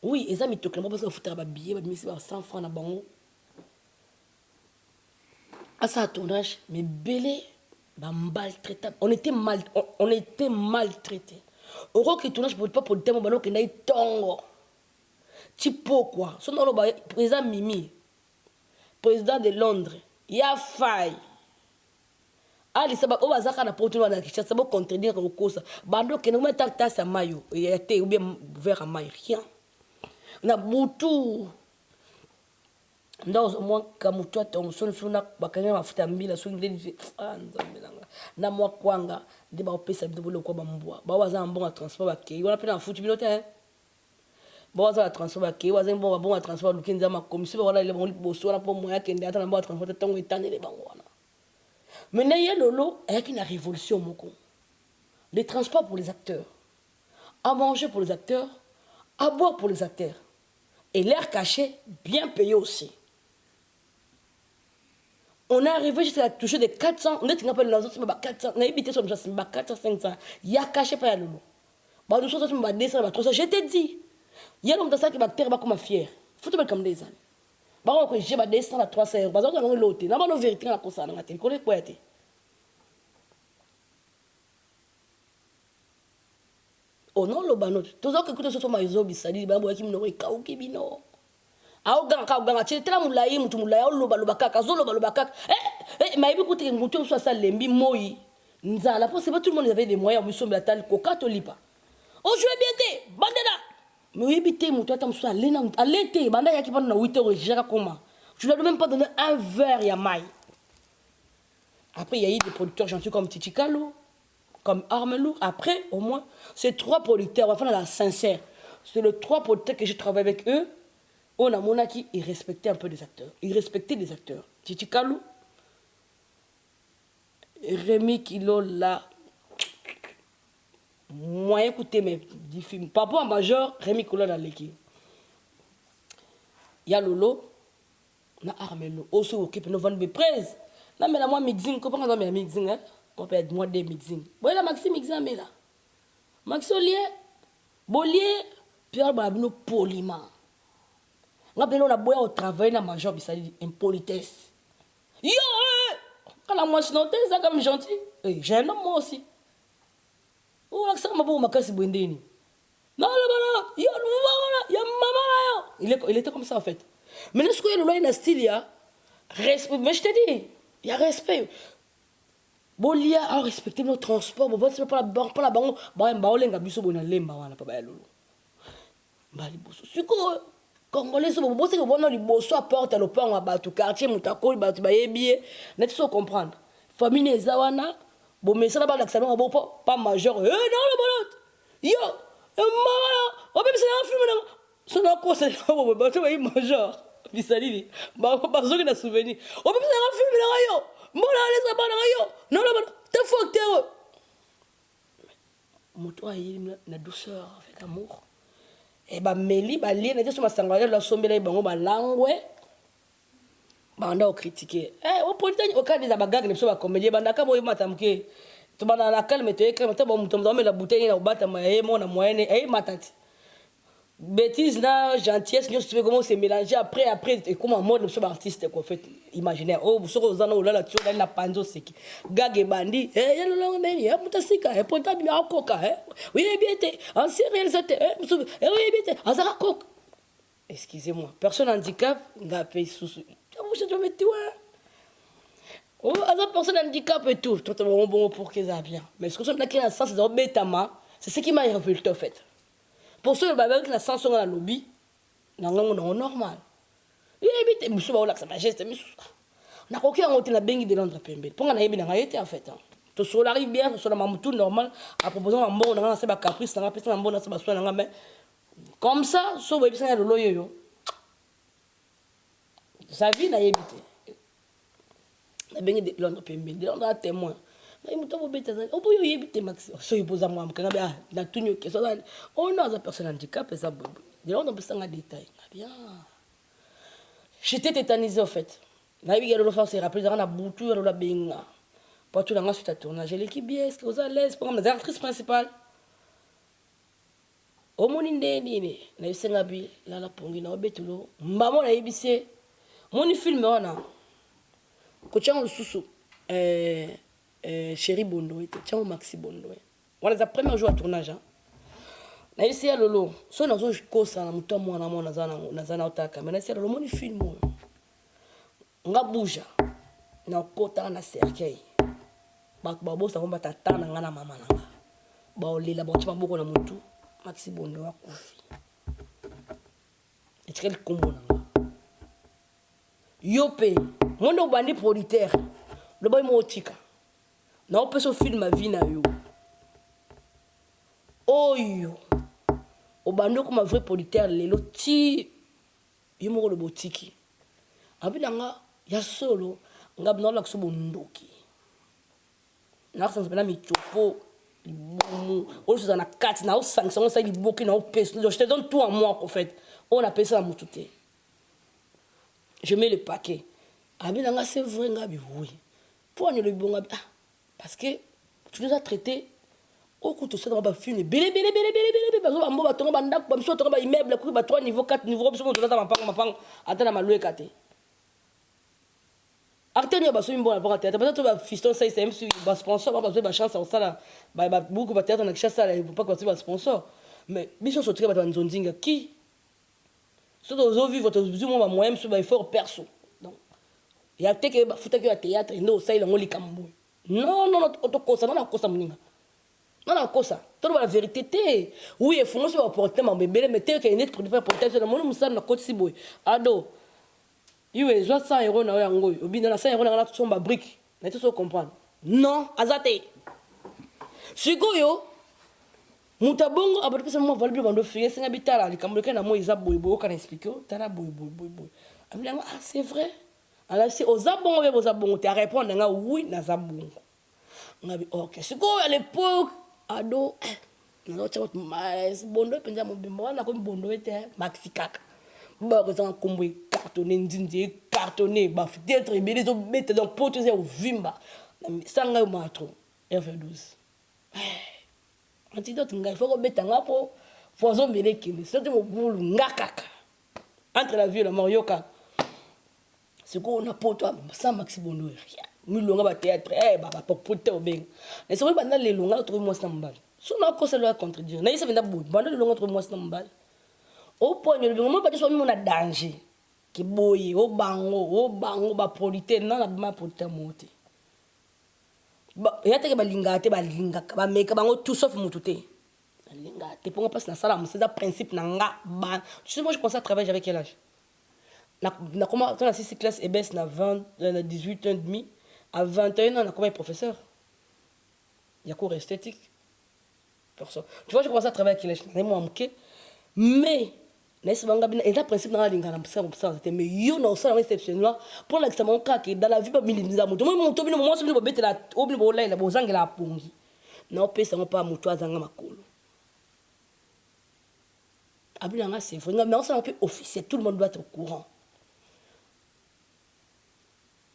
oui les amis tokema parce que foutre ba billet ba misi ba 100 francs na bango à ça tournage mais belé ba maltraité on était maltraité au rock que tournage pour pas pour le thème balo que na tongo tipo quoi son dans le président Mimi président de Londres il y a faille ali saba o bazaka na poto na kicha saba contredire ko kosa bando ke no meta tasa mayo ya te ou bien vers à mayo rien na butu ndazo mwa kamutu atongo sona bakanga mafuta mbila so ndeni nzambelanga na mwa kwanga de ba opesa bidobolo ko bambwa ba waza mbonga transport bakei wana pena futu bilote ba waza transport bakei waza mbonga bonga transport lukinza ma commission wala ile bon boso na po moya kende ata na mbonga transport tongo etanele bango wana. Maintenant, il y a Lolo avec une révolution. Les transports pour les acteurs, à manger pour les acteurs, à boire pour les acteurs. Et l'air caché, bien payé aussi. On est arrivé jusqu'à toucher des 400, on est pas dans les autres, 400, on a évité sur le 400, 500. Il y a caché pas Lolo. Bah, nous sommes 200, 300. Je t'ai dit, il y a l'homme dans ça qui va terre comme fier. Faut te mettre comme des années. Bah, on j'ai 200 à 300 euros. Bah, on a l'autre. N'a pas nos vérités à cause de la télé. Connais quoi été? Oh non, le banot. Tout ça que écoute ce ma iso bisali ba boya kimno ka ukibino. Au ganga ka ganga tela mulai mutu mulai lo ba kaka zo lo ba kaka. Mais ibi kuti mutu so ça lembi moi. Nzala parce que tout le monde avait des moyens, mission de la telle coca to lipa. Oh je vais bien te bandela. Mais ibité mutu atam so alena alete banda yaki banda na 8 heures jera comment. Je leur ai même pas donné un verre ya mai. Après il y a eu des producteurs gentils comme Titi Kalo, comme Armelou. Après, au moins, c'est 3 producteurs, enfin, la sincère. C'est les 3 producteurs que j'ai travaillé avec eux. On a monaki, ils respectaient un peu les acteurs. Ils respectaient les acteurs. Titi Kalou, Rémi Kilo, là, moi, écoutez, mais du film. Papa en major, Rémi Kilo dans l'équipe. Il y a Lolo, il y a Armelou. Aussi, ok, puis nous vendons des prises. Là, mais là, moi, mixing, comment on a mixing, hein? On peut être moins de mixing. Bon, là, Maxime mixing, mais là. Maxime, Bolier, Pierre Babino, poliment. On a beau au travail dans ma job, ça dit impolitesse. Yo, quand la moitié non, c'est comme gentil. J'ai un homme, moi aussi. Oh, là, ça m'a beau, ma casse, Bwendeni. Non, là, yo, yo, maman, il était comme ça, en fait. Mais est-ce qu'il y a le style, il y a respect. Mais je te dis, il y a respect. Bolia a respecté nos transports, bon c'est pas la bango, ba olenga biso bona lemba wana pa ba lolo. Ba liboso. Siko congolais so bo c'est que bona liboso apporte le pain ba tout quartier mutako ba ba yebie, net so comprendre. Famille ezawana, bo mais ça ba la salon bo pas majeur. Non le bolot. Yo, mama, o be c'est un film na. So na ko c'est bo ba to ba majeur. Bisalili. Ba zo na souvenir. O be c'est un film na yo. Moi là les abana yo non là t'es fou t'es moto ayi na douceur avec amour et ba meli ba li na te so masangala la sombela bango ba langwe banda o critiquer o politique o cadre da bagagne ne so ba comédie banda ka boy matamke to bana na calme te crème te bon muto la bouteille na bata ma mo na moyenne matati bêtise là gentillesse nous tu comment c'est mélangé après et comment mode de artiste quoi fait imaginaire oh vous serez aux anneaux là tu dans la panzo c'est qui gage bandi ya le long nani ya mutasika portable ya koka oui bien été ancien réalisateur oui bien été azara kok excusez-moi personne handicap n'a payé sous je te mettre ouais oh azara personne handicap et tout toi bon pour que ça bien mais ce que ça qui a sens c'est bêtement c'est ce qui m'a révolté en fait. Pour ceux qui la sens dans la lobby, non normal. Il évite monsieur ba ola sa majesté monsieur. Na kokia ngote na bengi de Londres pembe. Ponga na yebi na été en fait. To so la bien so la mamutu normal à proposer un bon na sa ba caprice na pesa na bon na sa ba so na mais comme ça so ba bisa na lo yo. Sa vie na yebite. Na bengi de Londres pembe. De Londres témoin. Mais muto bo beta za obo yo yebite max so yipoza mwa mkanga ba na tunyo ke so za on a za personne handicap et ça bobo de là on peut s'en détail bien j'étais tétanisé en fait na bi galo faire se rappeler dans la boutou la benga pas tout la suite à tournage l'équipe bien est-ce que vous à l'aise pour les actrices principales au moninde ni na isenga bi la pongi na obetulo mbamo na yebise mon film wana ko chango susu Chéri Bondo était tiens Maxi Bondo voilà la première jour à tournage na ici à lolo so na zo kosa na muto mwana mwana na otaka mais na ici lolo moni film nga bouja na kota na cercueil babosa ngo batata na ngana mama na nga baolela baotia maboko na mutu Maxi Bondo wakufi etikeli kombo na nga yo pe mondo obandi producteur loboyi mo otika na opesa ofilme vie na yo oyo obandi okoma vrai producteur lelo ti yo moko lobo otiki abi na nga ya solo nga binaolakisa so bondoki nakosanza mpena michopo libumu olosoza na kati na osangisa ngo osali liboki na opesa je te donne tout à moi en fait on appelle ça la mutu te je mets le paquet abi na nga c'est vrai nga bi oui pour le bon abi parce que tu nous as traité au coup tout ça dans ba film belé bazo ba mbo ba tonga ba ndako ba miso tonga ba immeuble ko ba 3 niveau 4 niveau biso to ta mapanga ata na maloué kate acteur ni ba so mbo na ba théâtre parce que ba fiston ça c'est MC ba sponsor ba ba chance au sala ba beaucoup ba théâtre na chance ça pas que ba sponsor mais biso so très ba nzonzinga qui so to vivre votre vision ba moyen so ba effort perso donc il y a peut-être que ba futa que la théâtre no ça il ngoli kambo non to kosa na kosa muninga non kosa to la vérité té oui il faut no so porter ma bébé mais té que net produire porter na mono musala na koti siboy ado iwe zo 100 € na yango obina na 100 € na to somba brique na to so comprendre non azate sikoyo mutabongo abapesa mo valable bando fiye singa bitala likamboleka na mo iza boyboy kana expliquer tala boyboy amina c'est vrai alors si ozabongo be ozabongo te répondre nga oui na zabongo ngabi OK sikoyo à l'époque ado na to mais bondo penza mo bimba na ko bondo ete maxi kaka ba ko za kombo cartonné nzinzi cartonné ba peut-être belé zo bête donc poteuse au vimba sanga matro F12 antidote ngai faut beta ngapo poison melekini c'est mo bulu ngakaka entre la vie et la mort yoka c'est qu'on a poto sans Maxi Bondo rien milonga ba théâtre ba popote obeng mais c'est pas dans les longa trouver moi ça mbal so na ko se le contredire na yesa venda bout bando le longa trouver moi ça mbal au point le moment pas so mon danger ki boyi o bango ba polité non la ma polité monter ba yate ke balinga ba meka bango tout sauf mututé balinga te pour passer na sala c'est ça principe na nga ba tu sais moi je commence à travailler avec quel âge na comment dans la 6 classe et baisse na 20 na 18 ans et demi à 21 ans na comme professeur il y a cours esthétique personne tu vois je commence à travailler avec quel âge na moi mke mais n'est-ce pas et ça principe na linga na ça mais yo na ça exceptionnellement pour l'examen cas que dans la vie pas minimiser moto moi moto bino moi so bino bete la obli bo la bo zangela pongi na pesa ngo pa moto azanga makolo abilanga c'est vrai mais on ça un peu officiel tout le monde doit être au courant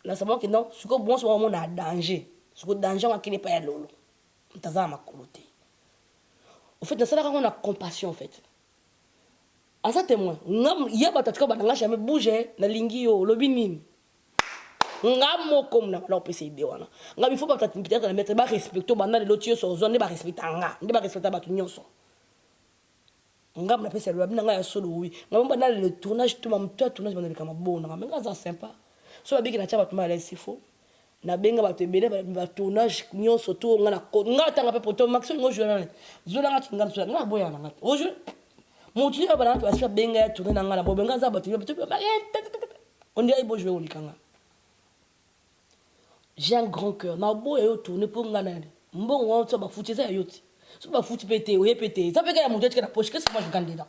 là ça que non ce que bon so on a danger ce que danger on qui n'est pas ya lolo mtazama makolo te au fait dans ça là on a compassion en fait à ça témoin ngam ya batatka bananga jamais bouger na lingi yo lobi nini ngamo comme na la PCD wana ngam il faut pas peut-être na mettre ba respecter banda le tio so zone ba respecter nga ndi ba respecter ba tunyoso ngam na pesa lobi nga ya solo oui ngam banda le tournage tout mam toi tournage banda kama bon ngam nga ça sympa so ba biki na chaba tuma la sifo na benga ba tebele ba tournage nyoso to nga na nga tanga pe poto maximum ngo jouer zola nga tinga zola nga boya nga ojo Montrer à balance parce que benga tourner dans la bobenga za batu on dirait beau jouer au likanga j'ai un grand cœur na bo yo tourner pour ngana mbongo wa so ba futi za yoti so ba futi pété o pété ça peut que ya montrer que la poche que c'est moi je gagne dedans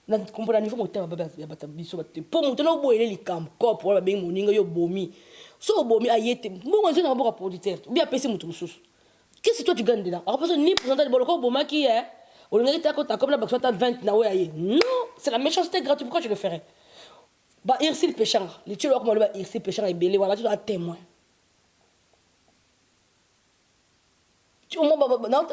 na comprendre niveau moteur ba ya bata biso ba te pour montrer no bo ele likam corps pour ba benga moninga yo bomi so bomi ayete mbongo zo na bo ka auditeur bien pèse mutu mususu qu'est-ce que toi tu gagnes dedans alors parce que ni pourcentage de boloko boma qui est on regarde ta compte comme la boxe à 20 na ouais non c'est la méchanceté gratuite pourquoi je le ferais bah irsi le péchant les tu vois comment le irsi péchant est belé voilà tu dois témoin tu au moins non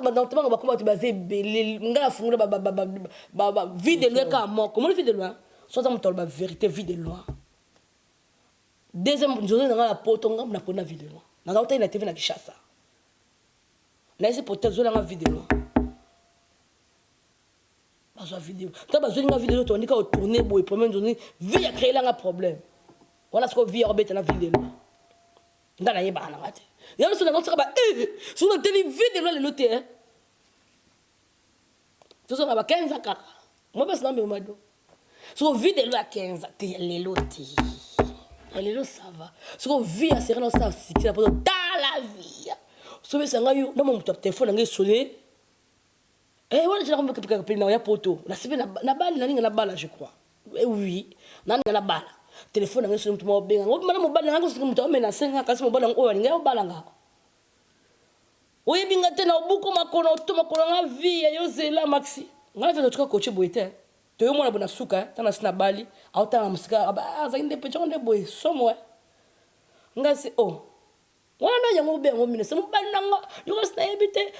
comment tu baser belé ngala fungula ba vie de loi ka mort comment le vie de loi soit ça mon vérité vie de loi deuxième journée dans la poto ngam na pona vie de loi na ngauta ina TV na kishasa na ese poto zo la vie de loi la vidéo tu as besoin de vidéo tu dis qu'on tourner boy première journée vie a créé là un problème voilà ce qu'on vit en bête la vidéo ngana yeba na ngate ya so na ngotsa ba so na télévision le loté hein so na ba 15 kaka moi bas na mbema do so vide lo a 15 te le loté elle le ça va so vie a serena ça sikisa pour dans la vie so be sanga yo na mo téléphone ngai sonné wala je rambe kapika kapina ya poto na sibe na bali na ninga na bala je crois oui na ninga na bala téléphone ngai sonné mutu mo benga ngo mana mo bala ngai sonné mutu amena senga kasi mo bala ngo ninga yo bala nga oyebi nga te na obuku makolo to makolo nga vie yo zela maxi nga fa toka coach boite to yo mona bona suka tana sina bali au tana musika za inde pecho nde boy somo nga si wana yango be ngo mine se mbali nanga yo kasi na ebite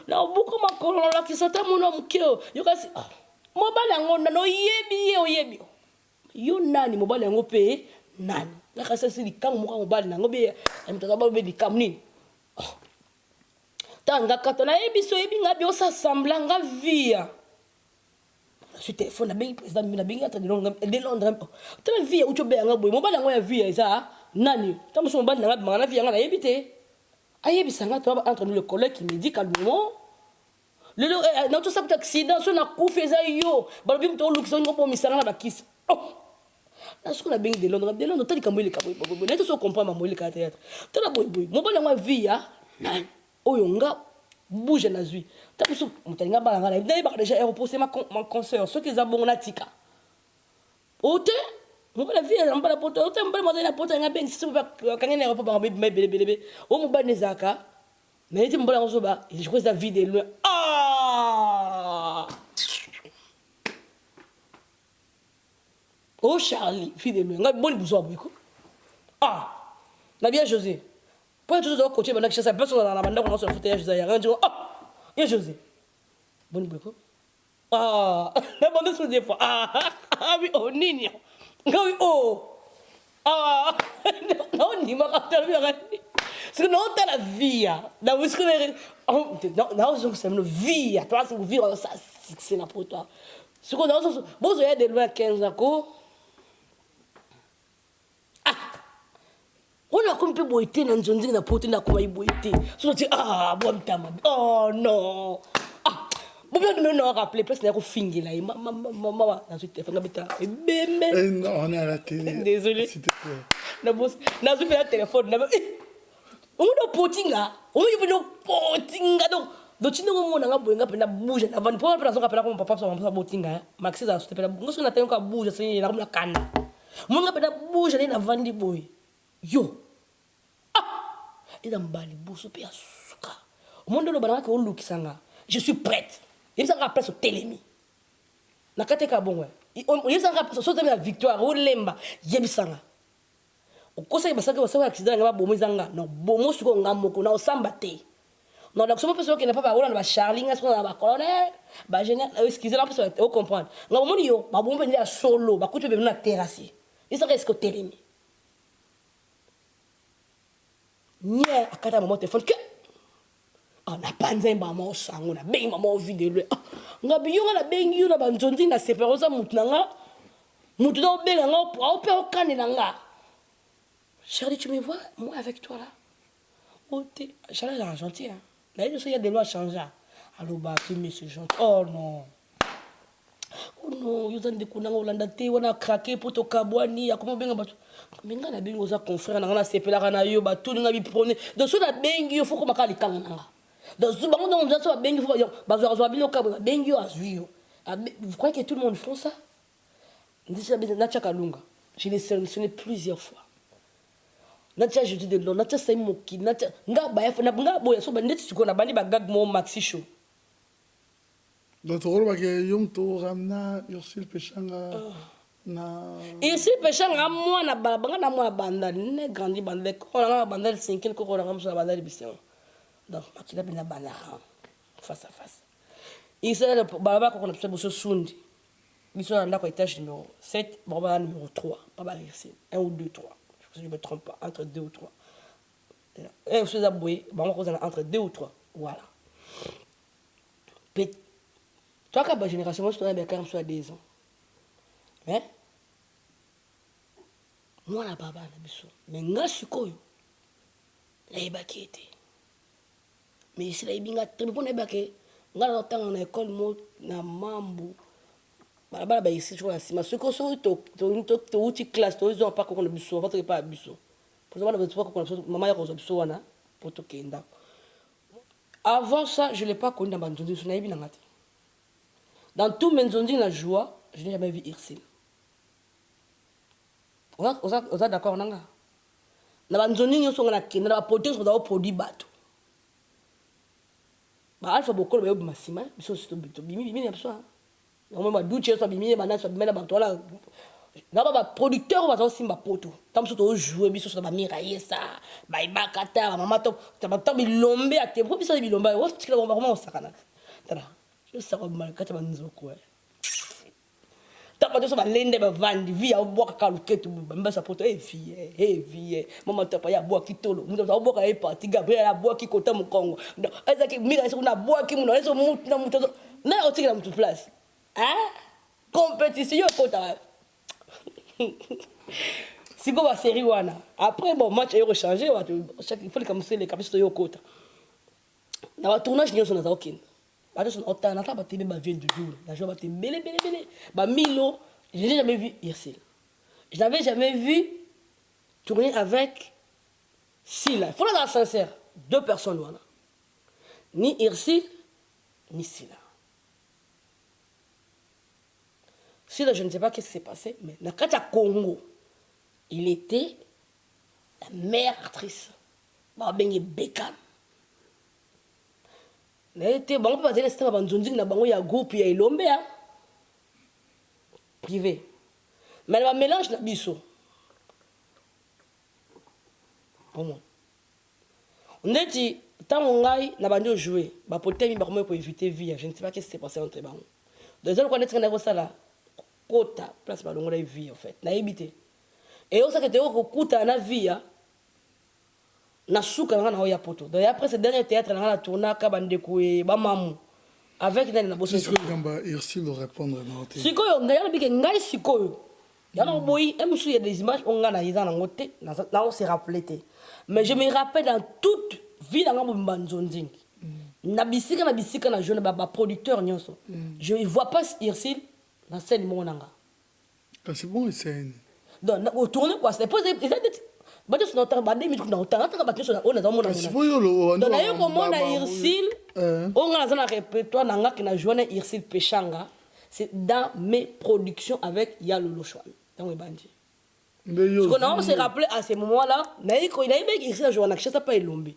na obuku makolo la kisata mona mukeo yo kasi mo bali ngo na oyebi yo nani mo bali ngo pe nani la kasi si likang mo bali ngo be amitaza ba be likam nini tanga katona ebiso ebi ngabi osasambla nga via sur téléphone na bengi président na bengi ata de Londres tana via uchobe nga boy mobala ngo ya via isa nani tamu so mobala nga banga na via nga na ebite ayebisa nga to entre nous le collègue qui me dit calmement le na to sabta accident so na kufeza yo balobi mto lukisa ngo po misanga na bakisa na suko na bengi de Londres tali kamwele kaboy boy na to so comprendre mamwele ka théâtre tana boy mobala ngo via nani oyo nga bouge na zui tabuso mutalinga balanga na ndai ba déjà reposer ma concert ce qu'ils abongo na tika ote mo la vie en bala poto ote mbala mo na poto nga ben si ba kangene repo ba bebe o mo ba nezaka mais ite mbala ngoso ba je crois la vie de loin oh Charlie vie de loin nga boni buzo abiko na bien José pour tout ça côté bana kisa personne dans la bande on se foutait José ya ranjo ya José bon beko la bande se des fois oui nini ngawi non ni ma caractère bien c'est que non t'as la vie là où est-ce que non c'est une vie toi c'est vivre ça c'est na pour toi ce qu'on a bon il y a des lois 15 ans on a comme peu boité na nzonzi na pote na kuma boité so tu bon tama non bon bien me non rappeler presque na ko fingela mama na suite fanga beta bembe non on est à la télé désolé s'il te plaît na boss na suite la téléphone na on do potinga on y do potinga donc tu n'as pas boinga pena bouge na van pour personne kapela comme papa so botinga maxi za suite pena ngoso na tenka bouge c'est na kuma kana monga pena bouge na vandi boy yo eza mbali buso pe asuka omondo lo banaka ko lukisanga je suis prête yebisa ka place au telemi na kateka bongwe yebisa ka place so temi la victoire o lemba yebisanga okosa basaka basaka accident nga bomo izanga no bomo suko ngamoko na osamba te non donc somo personne qui n'a pas parole na ba Charlie nga na ba colonel ba général excusez la personne o comprendre nga bomo yo ba bomo ni a solo ba kutu be na terrasse yebisa ka esko telemi nie akata maman téléphone que na panza maman sango na bengi maman vidéo nga biyo na bengi yo na banjonzi na séparosa mutu na benga nga au pe au kane na nga Charlie tu me vois moi avec toi là oté Charlie est gentil hein là il y a des lois à changer alors bah tu me c'est gentil oh non yo zande kunanga olanda te wana craquer pour to kabwani ya comment benga batu menga na bengi oza confrère na nga sepela na yo batu nga bi prôner donc so na bengi yo faut ko makali kanga nga donc so bango donc so bengi faut bazo bino kabwa bengi yo azui yo vous croyez que tout le monde font ça ndisa na chakalunga je l'ai sélectionné plusieurs fois na tia je dis de non na tia sai moki na tia nga ba ya na nga boya so ba ndeti siko na bandi ba gag mo maxi show donc rôle ba ke yom to ramna Ursul Pechanga na Ursul Pechanga moi na banga na moi banda ne grandi banda ko na banda 5 ko na ngam banda bision donc makila bina bana face à face il le baba ko na pso sundi biso na ko étage numéro 7 baba numéro 3 baba ici 1 ou 2 3 je ne me trompe pas entre 2 ou 3 et vous avez aboué entre 2 ou 3 voilà toi quand la génération moi je suis quand même 10 ans hein moi la baba na biso mais nga sikoyo nayebaki ete mais esi nayebi nga te mpo nayebaki nga nazotanga na école mo na mambu balabala baesi sikoyo na nsima soki touti classe tozwa mpa koko na biso mpa toke mpa ya biso mpoza bana bato koko na biso mama ya kozwa biso wana mpo tokenda avant ça je l'ai pas connu dans banzonzi so nayebi nanga te dans tous mes nzonzi na joie je n'ai jamais vu Irsile oza d'accord nanga na banzonzi nyonso nga nakenda na baproduit soza oproduit bato baalpha bokolo bayobi masima biso bimi na biso on m'a douché ça bimi na so bimena bato wala na ba producteur ba simba poto tam so to jouer biso so ba mirailler ça ba ibakata ba mama to ta bilombe ate ko biso bilombe o tikela ba comment on sakana tara je sais pas mal kata banzoko ta ba so ba lende ba vandi via o boka kaluketu ba mbasa poto vie mama to pa ya boka kitolo muto ta boka e parti Gabriel ya boka kota mukongo eza ki mira so na boka muno eso mutu na muto na o tikela mutu place compétition kota si go ba série wana après bon match ayo changer chaque il faut les commencer les capacités yo kota na ba tournage nyonso na za okina ba to na ta na ta ba tebe ba vient de jour la joie ba te belé ba Milo je n'ai jamais vu Irsile je n'avais jamais vu tourner avec Sila il faut être sincère deux personnes wana ni Irsile ni Sila. Si je ne sais pas qu'est-ce qui s'est passé, mais dans le Congo, il était la meilleure actrice. Il Beckham. Il était bon, parce que c'était un groupe, il y a Ilombe, privé. Mais il mélange la biso. On a dit, tant on a joué, pour éviter vie, je ne sais pas qu'est-ce qui s'est passé entre eux. Deux ans, on a ça là. Kota place balongo la vie en fait na ebité et on sait que te okuta na vie na suka na oya poto donc après ce dernier théâtre na tourna ka bandeko e ba mamu avec nani na bosso Gamba Irsile répondre na te sikoyo ngaya bike ngai sikoyo yana boyi emusu ya des images on ngana iza na ngote na on se rappelé mais je me rappelle dans toute vie na ngabo mbanzonzi na bisika na jeune ba producteur nyonso je vois pas Irsile na scène monanga c'est bon scène donc au tourner quoi c'est posé ba de son temps ba de minutes na otanga tanga ba question on a mona c'est bon yo donc na yo komona Irsile on nga na répertoire nanga ki na journée Irsile Pechanga c'est dans mes productions avec Yalolo Chouan dans mes bandits parce qu'on a on s'est rappelé à ce moment là na iko il a eu Irsile journée que ça pas Elombe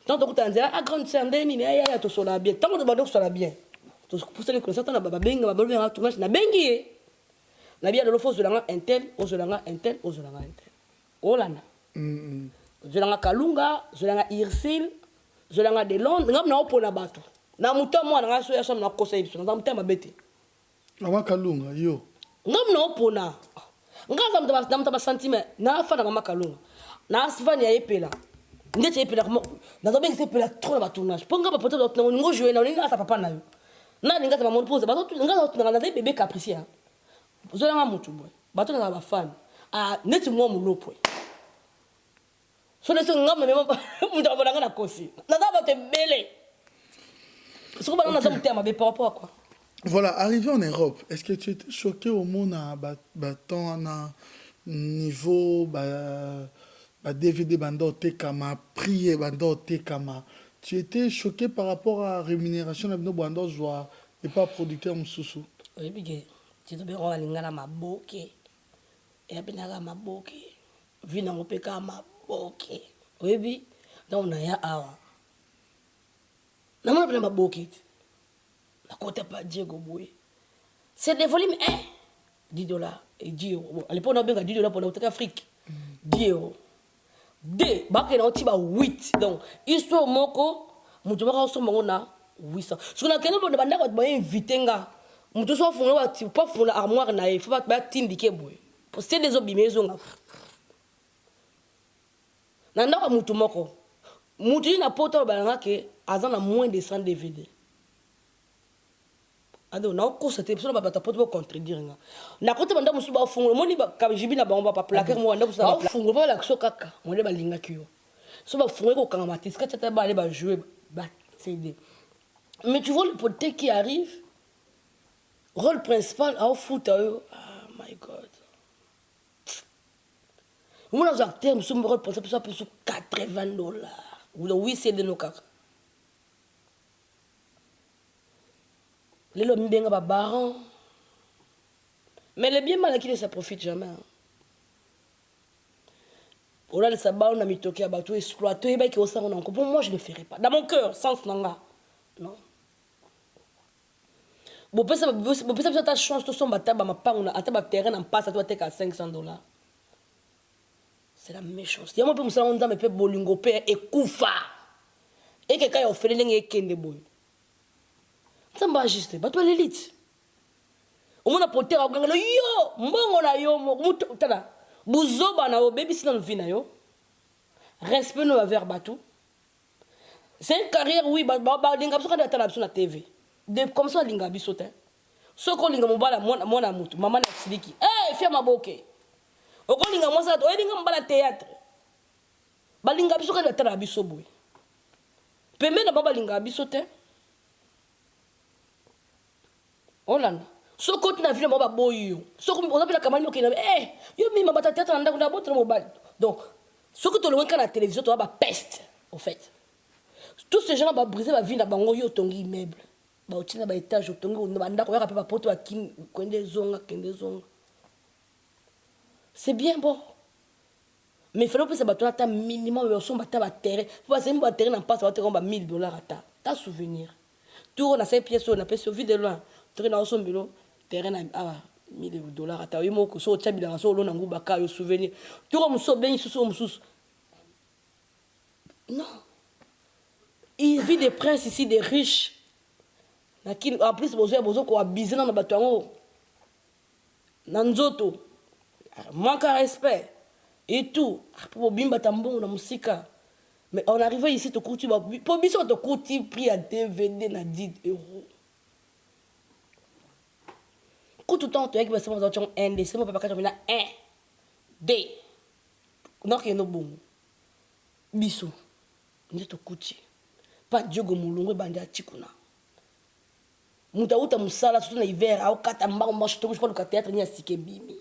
tant que tanzela à grande scène ni ya to sola bien tant que ba do sola bien to pousser les concerts na baba benga ba benga tournage na bengi na bia de fo zolanga intel o zolanga intel olana zolanga Kalunga zolanga Irsile zolanga de Londres ngam na opona bato na muto mo na so ya so na kosa ibiso na muto mabete na Kalunga yo ngam na opona ngaza mta ba sentiment na fa na mama Kalunga na asfani ya epela ndete epela ko na zo bengi sepela trop na tournage ponga ba poto na ngo jouer na ninga sa papa na yo na ninga sa mon pose ba to nga na bébé capricien zolanga mutu boy bato na ba fan neti ngo mulopo so ne so ngam na mutu ba na kosi na ba te belé so ba na za mutu ma be par rapport à quoi. Voilà, arrivé en Europe, est-ce que tu étais choqué au monde à niveau DVD bandote kama prier bandote kama tu étais choqué par rapport à rémunération de nos bandos joie et pas producteur mususu. Oui bige tu dois bien lingala maboke et bien maboke vina ngopeka maboke oui bi donc na ya awa na mona bien maboke na côté pas Diego Boy c'est des volumes 1 $10 et 10 €. À l'époque on a bien $10 pour l'Afrique Afrique 10 €. 2 bakena otiba 8 donc histoire moko mutu baka so mongona 800 so na kene bonde bandako ba inviter nga mutu so fungula ba ti pas fungula armoire na il faut ba tindike boy pour c'est des obimezo nga na ndako mutu moko mutu na poto ba nga ke azana moins de 100 DVD ado na ko c'était personne ba ta poto ba contredire nga na côté banda musu ba fungula moni ba kajibi na ba on ba plaquer mo ndako sa fungula ba la so kaka mo de ba linga kiyo So va fouer au camamatis, quand tu vas aller jouer, CD. Mais tu vois le poté qui arrive, rôle principal, au foot, oh my god. Moi, dans acteur, je suis rôle principal pour $80. Oui, c'est de nos caca. Les hommes bien baron. Mais les bien mal qui ne ça profite jamais. On a le sabbat, on a mis toqué à bateau, exploité, et qui au encore. Pour moi, je ne le ferai pas. Dans mon cœur, sans nanga. Non. Bon, peut-être ta chance, tu son bataba, ma part, on a un terrain en passe à toi, t'es à $500. C'est la méchanceté. Il y a un peu de on a un bolingo, et koufa. Et quelqu'un a offert les kende boy. Ça m'a juste, pas toi l'élite. Au moins, on a yo, mbongo na yo, mutala. Buzoba na yo, baby sinon vina yo. Respect nous vers batou. C'est une carrière, oui, linga biso quand tu as la TV. Comme ça, linga biso te. Soko linga mobala mona mutu, maman na siliki. Eh, fia maboke. Oko linga mo sa to, linga mbala théâtre. Ba linga biso quand tu as la biso boy. Pembe na baba linga biso te. Olanda. Soko tu na vile baba boyo. Soko on appelle la campagne qui eh, yo mi mabata théâtre na botre mobile. Donc, soko to le weka na télévision to ba peste au fait. Tous ces gens vont briser la vie dans bango tongi immeuble. Ba otina ba étage tongi on banda ko yaka pa poto a king kende zonga. C'est bien bon. Mais il faut que ça batte un minimum de son bata ba terrain. Parce que un terrain en passe va te rendre $1000 à ta souvenir. Tout on a 5 pièces on a payé sur vide loin. Terrain dans son bureau, terrain à $1000 à ta. Yo ko so tchabi dans so lo nangu baka yo souvenir. Tout on so ben sous non. Il vit des princes ici, des riches. En plus, besoin qu'on a bisé dans le bateau. Nanzoto. Manque de respect. Et tout. Pour bimba tambon, la musique. Mais on arrive ici, tu coûtes. Pour bisou, tu coûtes prix à DVD na 10 euros. Coûte tout le temps, tu as que c'est mon un D. C'est mon papa qui a un D. Non, qui est bon. Bisou. Nous te coûte. Pas Diogo Moulungu bandi atikuna. Muta uta musala surtout na hiver au kata mba marche tout je crois le théâtre ni asike bimi.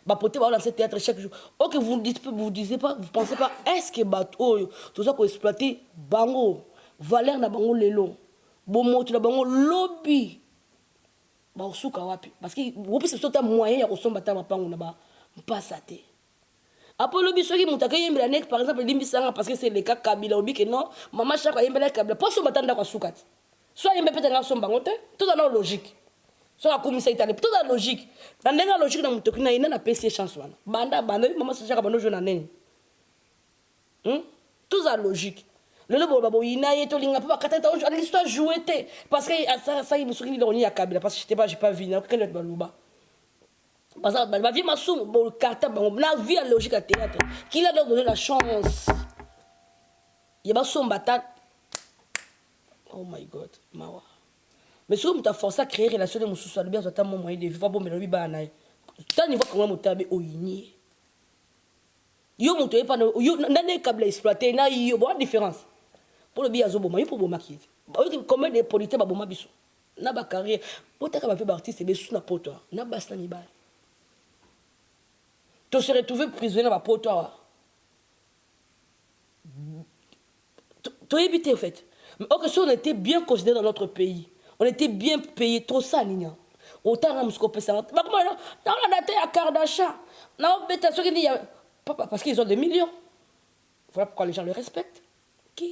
Ba poté ba lancer théâtre chaque jour. OK, vous disiez pas, vous pensez pas est-ce que bateau tout ça ko exploiter bango valeur na bango lelo. Bon moto na bango lobby. Ba usuka wapi parce que vous peut c'est un moyen ya kosomba ta mapango na ba mpasate. Après le biso qui mutaka yembela nek par exemple limbisanga parce que c'est le cas Kabila obi que non maman chaque yembela Kabila pas so batanda kwa sukati soit yembe pete nga somba ngote tout dans la logique soit comme ça italien tout dans la logique dans la logique na mutoki na ina na PC chance wana banda maman chaque bano jona nene tout dans la logique le lobo babo ina yeto linga pa katata on l'histoire jouer parce que ça il me sourit dans ya Kabila parce que j'ai pas vu na quand le baluba. Parce que ma vie m'a soumé, bon, carte, ma vie à logique à théâtre. Qui l'a donné la chance? Il y a son bataille. Oh my god, mawa. Mais si on t'a forcé à créer une relation de mon sous-sol, bien, ça t'a mon moyen de vivre, bon, mais le biba anaï. Tant niveau comment mon tabe oyini. Yo mon tabe pas, yo n'ane câble exploité, na yo bonne différence. Pour le biazo bon, yo pour bon maquiller. Combien de politiques ba bon mabiso. Na ba carrière, pour ta ka ba fait artiste, c'est sous na poto. Na bas na ni ba. Tu serais retrouvé prisonnier dans ma peau, toi. Tu es évité, en fait. Mais si on était bien considéré dans notre pays, on était bien payé, trop ça, Nina. Autant on a fait ça. On a daté à Kardashian. Parce qu'ils ont des millions. Voilà pourquoi les gens le respectent.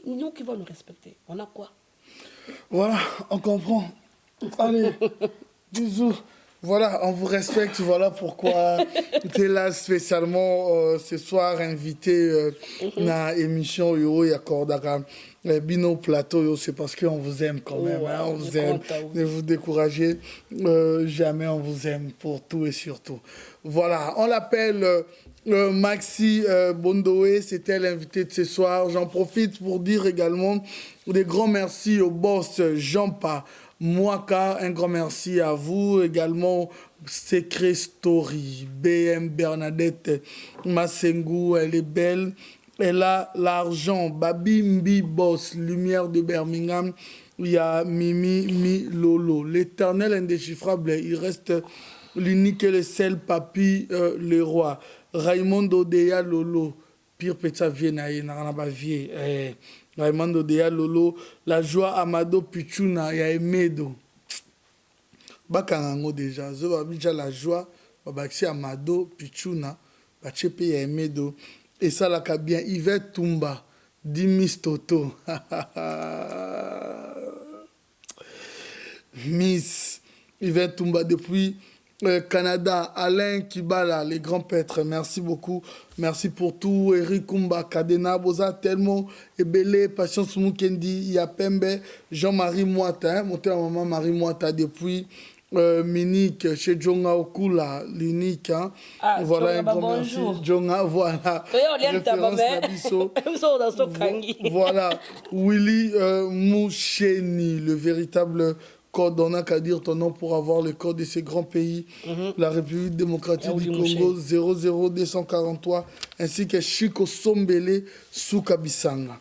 Nous qui vont nous respecter. On a quoi? Voilà, on comprend. Allez, bisous. Voilà, on vous respecte, voilà pourquoi tu es là spécialement ce soir invité dans l'émission Yo Yakordaka Bino Plateau, c'est parce qu'on vous aime quand même, hein, on vous aime, ne vous découragez jamais, on vous aime pour tout et surtout. Voilà, on l'appelle Maxi Bondoé, c'était l'invité de ce soir. J'en profite pour dire également des grands merci au boss Jean-Pa Mwaka, un grand merci à vous également, Secret Story, BM Bernadette Massengou, elle est belle, Elle a l'argent. Babimbi Boss, Lumière de Birmingham. Il y a Mimi Mi Lolo. L'éternel indéchiffrable, il reste l'unique et le seul Papi le roi. Raymond Odea Lolo. Pire petit vieux Raymond Odea Lolo. La joie Amado Pichuna. Il y a Emedo. Bakangango déjà. Zo déjà la joie. Babaxi Amado Pichuna. Bachepe il y a Emedo. Et ça la bien. Yvette Tumba. Dimis Toto. Miss Yvette Tumba depuis Canada. Alain Kibala, les grands pêtres, merci beaucoup. Merci pour tout. Eric Kumba, Kadena, Boza, Telmo, Ebele, Patience Mukendi, Yapembe, Jean-Marie Moita, mon père, maman Marie Moita depuis Minique, chez Djonga Okula, l'unique. Hein. Ah, voilà Djonga, un grand bonjour. merci. Djonga, voilà. Voilà. Willy Moucheni, le véritable code. On n'a qu'à dire ton nom pour avoir le code de ces grands pays. La République démocratique du Congo, 00243, ainsi que Chico Sombele Soukabisanga.